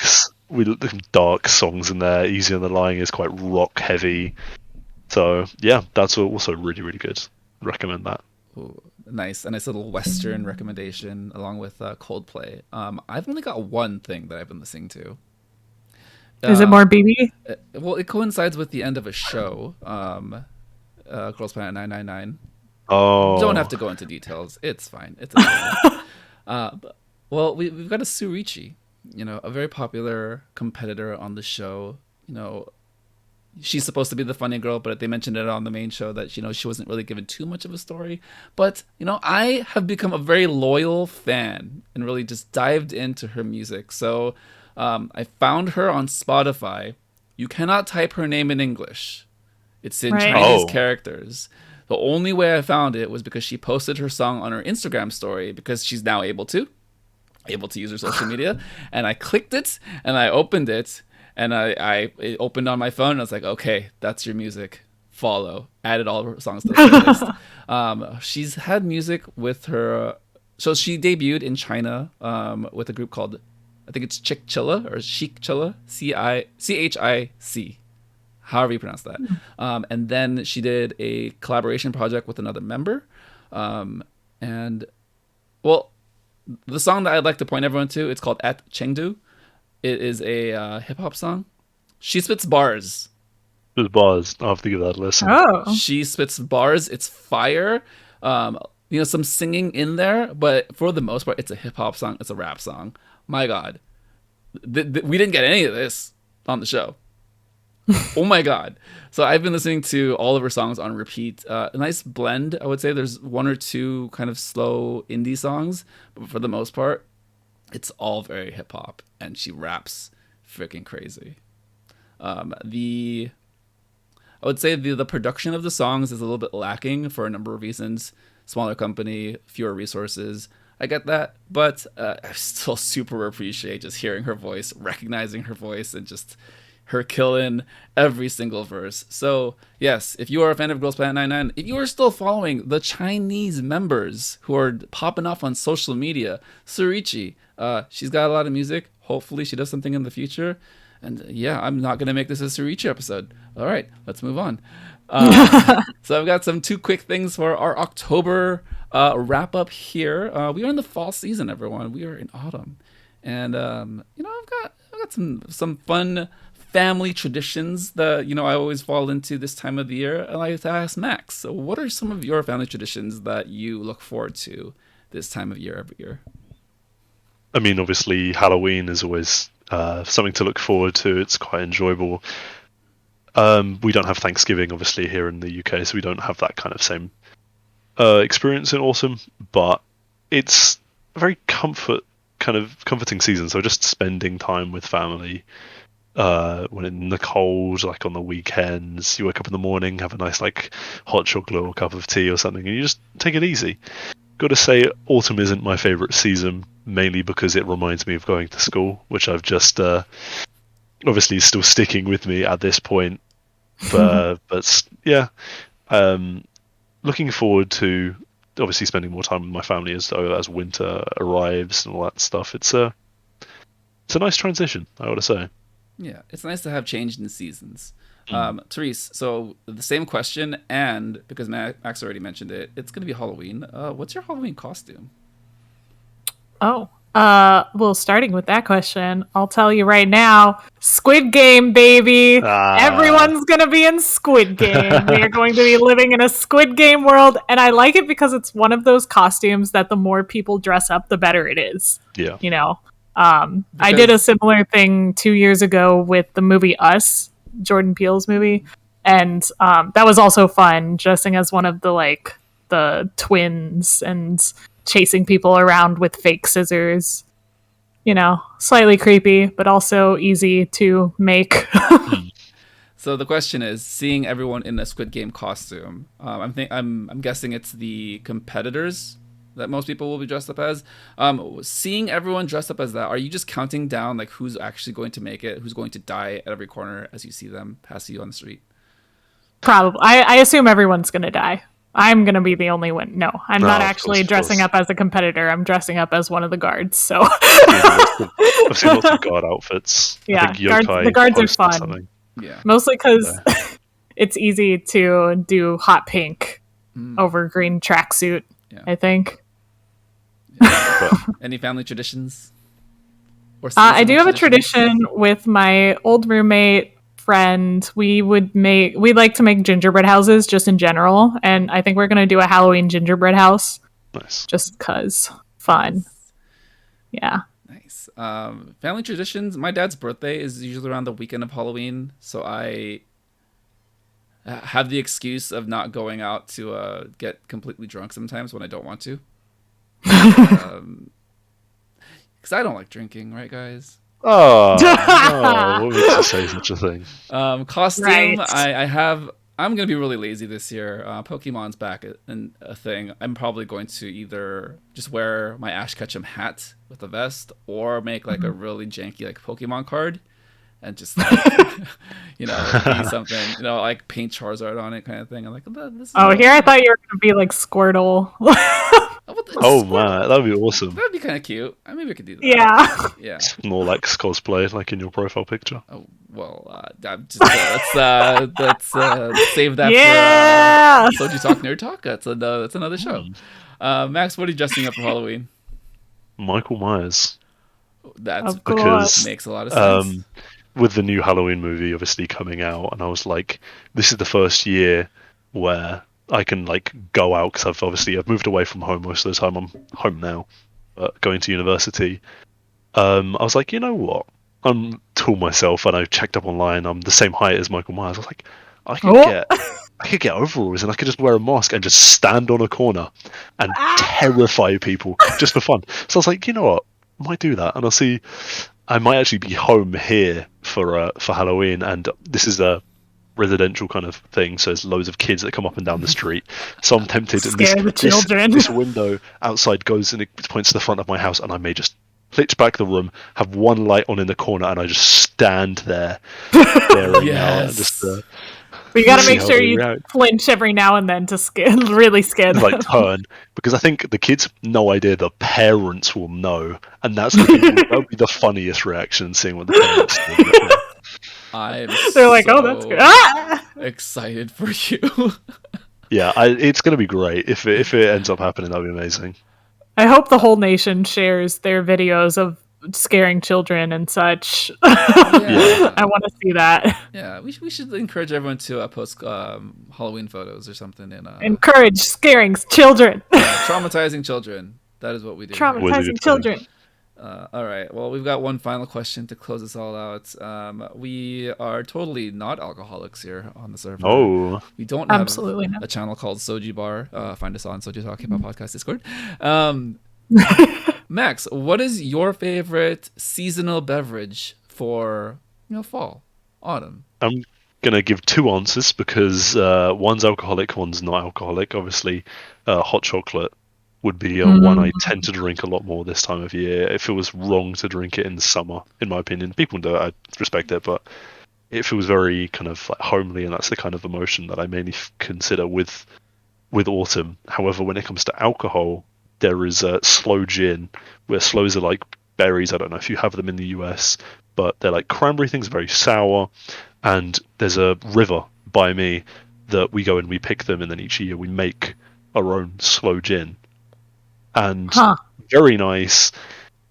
songs in there. Easy on the Lying is quite rock-heavy. So yeah, that's also really, really good. Recommend that. Ooh, nice. A nice little Western recommendation along with Coldplay. I've only got one thing that I've been listening to. Is it more BB? Well, it coincides with the end of a show, Girls Planet 999. Oh. Don't have to go into details. It's fine. It's okay. Well, we've got a Surichi, a very popular competitor on the show. She's supposed to be the funny girl, but they mentioned it on the main show that, she wasn't really given too much of a story. But, I have become a very loyal fan and really just dived into her music. So I found her on Spotify. You cannot type her name in English. It's in Chinese characters. The only way I found it was because she posted her song on her Instagram story, because she's now able to use her social media. And I clicked it and I opened it, and it opened on my phone, and I was like, okay, that's your music. Follow. Added all of her songs to the playlist. She's had music with her. So she debuted in China with a group called, I think it's Chick Chilla or Chic Chilla, CHIC, however you pronounce that. And then she did a collaboration project with another member. And, well, the song that I'd like to point everyone to, it's called At Chengdu. It is a hip-hop song. She spits bars. There's bars. I'll have to give that a listen. Oh. She spits bars. It's fire. Some singing in there, but for the most part, it's a hip-hop song. It's a rap song. My God, we didn't get any of this on the show. Oh my God. So I've been listening to all of her songs on repeat. A nice blend, I would say. There's one or two kind of slow indie songs, but for the most part, it's all very hip hop, and she raps freaking crazy. I would say the production of the songs is a little bit lacking for a number of reasons. Smaller company, fewer resources. I get that, but I still super appreciate just hearing her voice, recognizing her voice, and just her killing every single verse. So yes, if you are a fan of Girls Planet 99, if you are still following the Chinese members who are popping off on social media, Surichi, she's got a lot of music. Hopefully she does something in the future. And yeah, I'm not going to make this a Surichi episode. All right, let's move on. So I've got some 2 quick things for our October wrap up here. We are in the fall season, everyone. We are in autumn. And, I've got some fun family traditions that, I always fall into this time of the year. I like to ask Max, so what are some of your family traditions that you look forward to this time of year every year? I mean, obviously, Halloween is always something to look forward to. It's quite enjoyable. We don't have Thanksgiving, obviously, here in the UK, so we don't have that kind of same experience in autumn, but it's a very comforting season, so just spending time with family when in the cold, like on the weekends, you wake up in the morning, have a nice like hot chocolate or cup of tea or something, and you just take it easy. Gotta say, autumn isn't my favourite season, mainly because it reminds me of going to school, which I've just obviously is still sticking with me at this point. But yeah, looking forward to obviously spending more time with my family as winter arrives and all that stuff. It's a nice transition, I would say. Yeah, it's nice to have change in seasons. Therese, so the same question, and because Max already mentioned it, it's going to be Halloween. What's your Halloween costume? Well, starting with that question, I'll tell you right now, Squid Game, baby. Everyone's going to be in Squid Game. We are going to be living in a Squid Game world, and I like it because it's one of those costumes that the more people dress up, the better it is. Yeah. I did a similar thing 2 years ago with the movie Us, Jordan Peele's movie, and that was also fun, dressing as one of the twins and chasing people around with fake scissors. Slightly creepy, but also easy to make. So the question is, seeing everyone in a Squid Game costume, I'm guessing it's the competitors that most people will be dressed up as. Seeing everyone dressed up as that, are you just counting down like who's actually going to make it, who's going to die at every corner as you see them pass you on the street? Probably. I assume everyone's going to die. I'm going to be the only one. No, I'm not actually dressing up as a competitor. I'm dressing up as one of the guards. So I've seen lots of guard outfits. Yeah, I think the guards are fun. Yeah, mostly because it's easy to do hot pink over green tracksuit. Yeah. I think. Yeah. Any family traditions? I do have a tradition with my old roommate friend. We like to make gingerbread houses just in general, and I think we're gonna do a Halloween gingerbread house. Nice. Just cause fun. Yeah. Nice. Family traditions. My dad's birthday is usually around the weekend of Halloween, so I have the excuse of not going out to get completely drunk sometimes when I don't want to. Because I don't like drinking, right, guys? Oh, no, what makes you say such a thing? Costume, right. I'm going to be really lazy this year. Pokemon's back in a thing. I'm probably going to either just wear my Ash Ketchum hat with a vest or make like a really janky like Pokemon card and just be something, like paint Charizard on it kind of thing. I'm like, this is here I thought you were going to be like Squirtle. Oh man, that'd be awesome. That'd be kind of cute. Maybe we could do that. Yeah. More like cosplay, like in your profile picture. Oh well, let's save that for SojuTalk Nerd Talk. That's another show. Max, what are you dressing up for Halloween? Michael Myers. That's because makes a lot of sense. With the new Halloween movie obviously coming out, and I was like, this is the first year where I can like go out, because I've moved away from home most of the time. I'm home now, but going to university. I was like, you know what? I'm tall myself, and I checked up online. I'm the same height as Michael Myers. I was like, I could get overalls, and I could just wear a mask and just stand on a corner and terrify people just for fun. So I was like, you know what? I might do that, and I'll see. I might actually be home here for Halloween, and this is residential kind of thing, so there's loads of kids that come up and down the street. So I'm tempted, and Scare the children. this window outside goes and it points to the front of my house, and I may just pitch back the room, have one light on in the corner, and I just stand there staring out and just But you gotta make sure you flinch every now and then to really scare them. like turn, because I think the kids have no idea, the parents will know, and that's the thing, that would be the funniest reaction, seeing what the parents do. They're like, oh, that's good. Excited for you. Yeah, it's going to be great if it ends up happening. That'd be amazing. I hope the whole nation shares their videos of scaring children and such. I want to see that. Yeah, we should encourage everyone to post Halloween photos or something. And encourage scaring children. Traumatizing children. That is what we do. Traumatizing children. All right. Well, we've got one final question to close this all out. We are totally not alcoholics here on the server. Oh, we don't have a channel called Soju Bar. Find us on SojuTalk Kpop Podcast Discord. Max, what is your favorite seasonal beverage for fall, autumn? I'm gonna give two answers because one's alcoholic, one's not alcoholic. Obviously, hot chocolate would be one I tend to drink a lot more this time of year. It feels wrong to drink it in the summer, in my opinion. People do it, I respect it, but it feels very kind of like homely, and that's the kind of emotion that I mainly consider with autumn. However, when it comes to alcohol, there is sloe gin, where sloes are like berries. I don't know if you have them in the US, but they're like cranberry things, very sour. And there's a river by me that we go and we pick them, and then each year we make our own sloe gin. And very nice,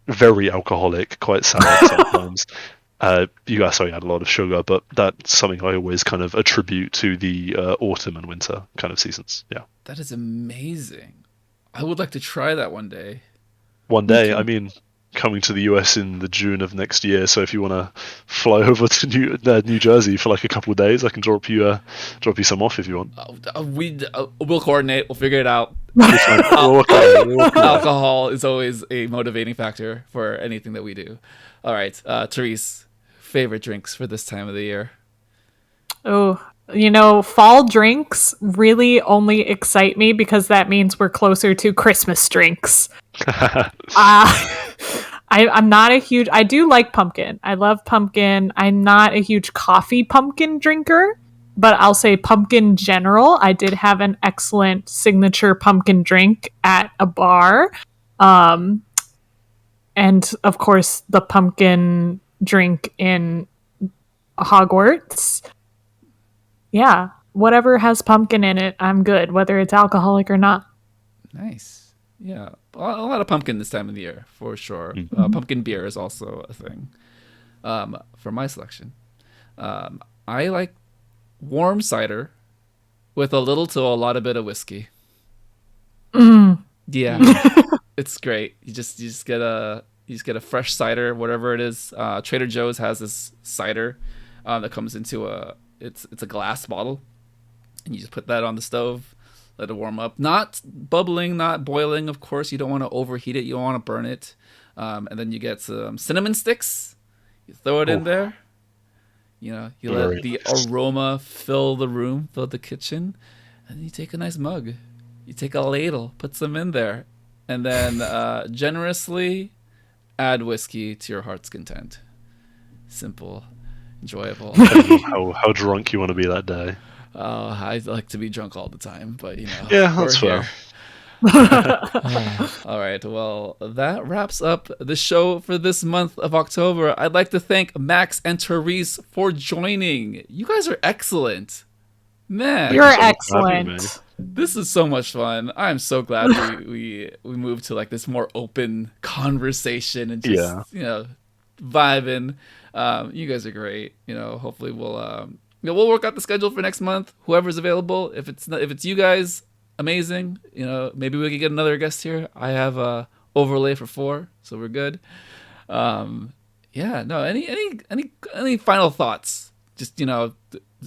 very alcoholic, quite sour sometimes. You guys add a lot of sugar, but that's something I always kind of attribute to the autumn and winter kind of seasons. Yeah, that is amazing. I would like to try that one day. One day, I mean, coming to the US in the June of next year. So if you want to fly over to New Jersey for like a couple of days, I can drop you some off if you want. We'll coordinate. We'll figure it out. Alcohol is always a motivating factor for anything that we do. All right, Therese, favorite drinks for this time of the year? Oh, fall drinks really only excite me because that means we're closer to Christmas drinks. I'm not a huge... I do like pumpkin. I love pumpkin. I'm not a huge coffee pumpkin drinker, but I'll say pumpkin general. I did have an excellent signature pumpkin drink at a bar. And of course, the pumpkin drink in Hogwarts. Yeah, whatever has pumpkin in it, I'm good, whether it's alcoholic or not. Nice. Yeah, a lot of pumpkin this time of the year, for sure. Pumpkin beer is also a thing. For my selection, I like warm cider with a little to a lot of bit of whiskey. Yeah, it's great. You just get a fresh cider, whatever it is. Trader Joe's has this cider that comes into it's a glass bottle, and you just put that on the stove, let it warm up. Not bubbling, not boiling, of course. You don't want to overheat it. You don't want to burn it. And then you get some cinnamon sticks. You throw it in there. You let the aroma fill the room, fill the kitchen. And then you take a nice mug. You take a ladle, put some in there. And then generously add whiskey to your heart's content. Simple. Enjoyable. how drunk you want to be that day? I like to be drunk all the time, but yeah, that's fair. All right, well, that wraps up the show for this month of October. I'd like to thank Max and Therese for joining. You guys are excellent. Man, you're excellent. This is so much fun. I'm so glad we moved to like this more open conversation and just vibing. You guys are great. Hopefully we'll work out the schedule for next month. Whoever's available. If it's you guys, amazing. Maybe we could get another guest here. I have a overlay for 4, so we're good. Any final thoughts? Just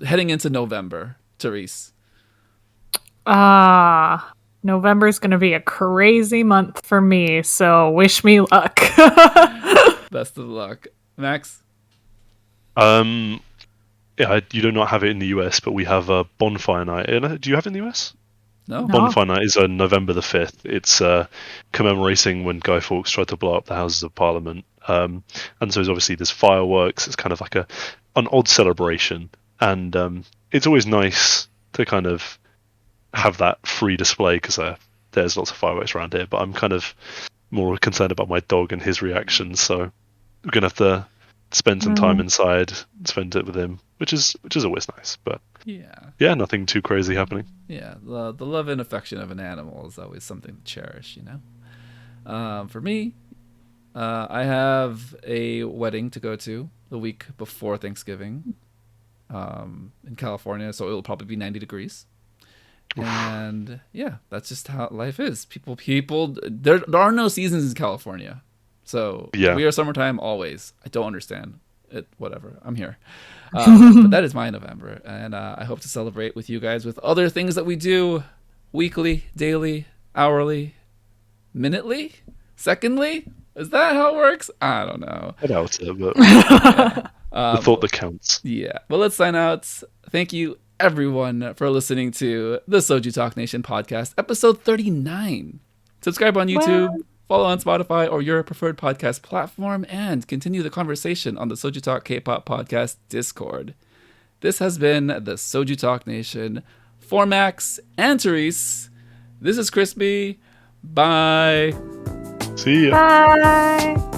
heading into November, Therese. November's gonna be a crazy month for me. So wish me luck. Best of luck, Max. you do not have it in the US, but we have a bonfire night. Do you have it in the US? No. Bonfire night is on November the 5th. It's commemorating when Guy Fawkes tried to blow up the Houses of Parliament. And so obviously there's fireworks. It's kind of like an odd celebration. And it's always nice to kind of have that free display because there's lots of fireworks around here. But I'm kind of more concerned about my dog and his reactions. So we're going to have to spend some time inside, spend it with him, which is always nice. But yeah, nothing too crazy happening. Yeah, the love and affection of an animal is always something to cherish, you know. For me, I have a wedding to go to the week before Thanksgiving in California, so it'll probably be 90 degrees. And yeah, that's just how life is. People, there are no seasons in California. So we are summertime always. I don't understand it. Whatever. I'm here. But that is my November. And I hope to celebrate with you guys with other things that we do weekly, daily, hourly, minutely, secondly. Is that how it works? I don't know. I doubt it, but the thought that counts. Yeah. Well, let's sign out. Thank you, everyone, for listening to the SojuTalk Nation podcast, episode 39. Subscribe on YouTube. Wow. Follow on Spotify or your preferred podcast platform, and continue the conversation on the SojuTalk Kpop Podcast Discord. This has been the SojuTalk Nation. For Max and Therese, this is Crispy. Bye. See ya. Bye.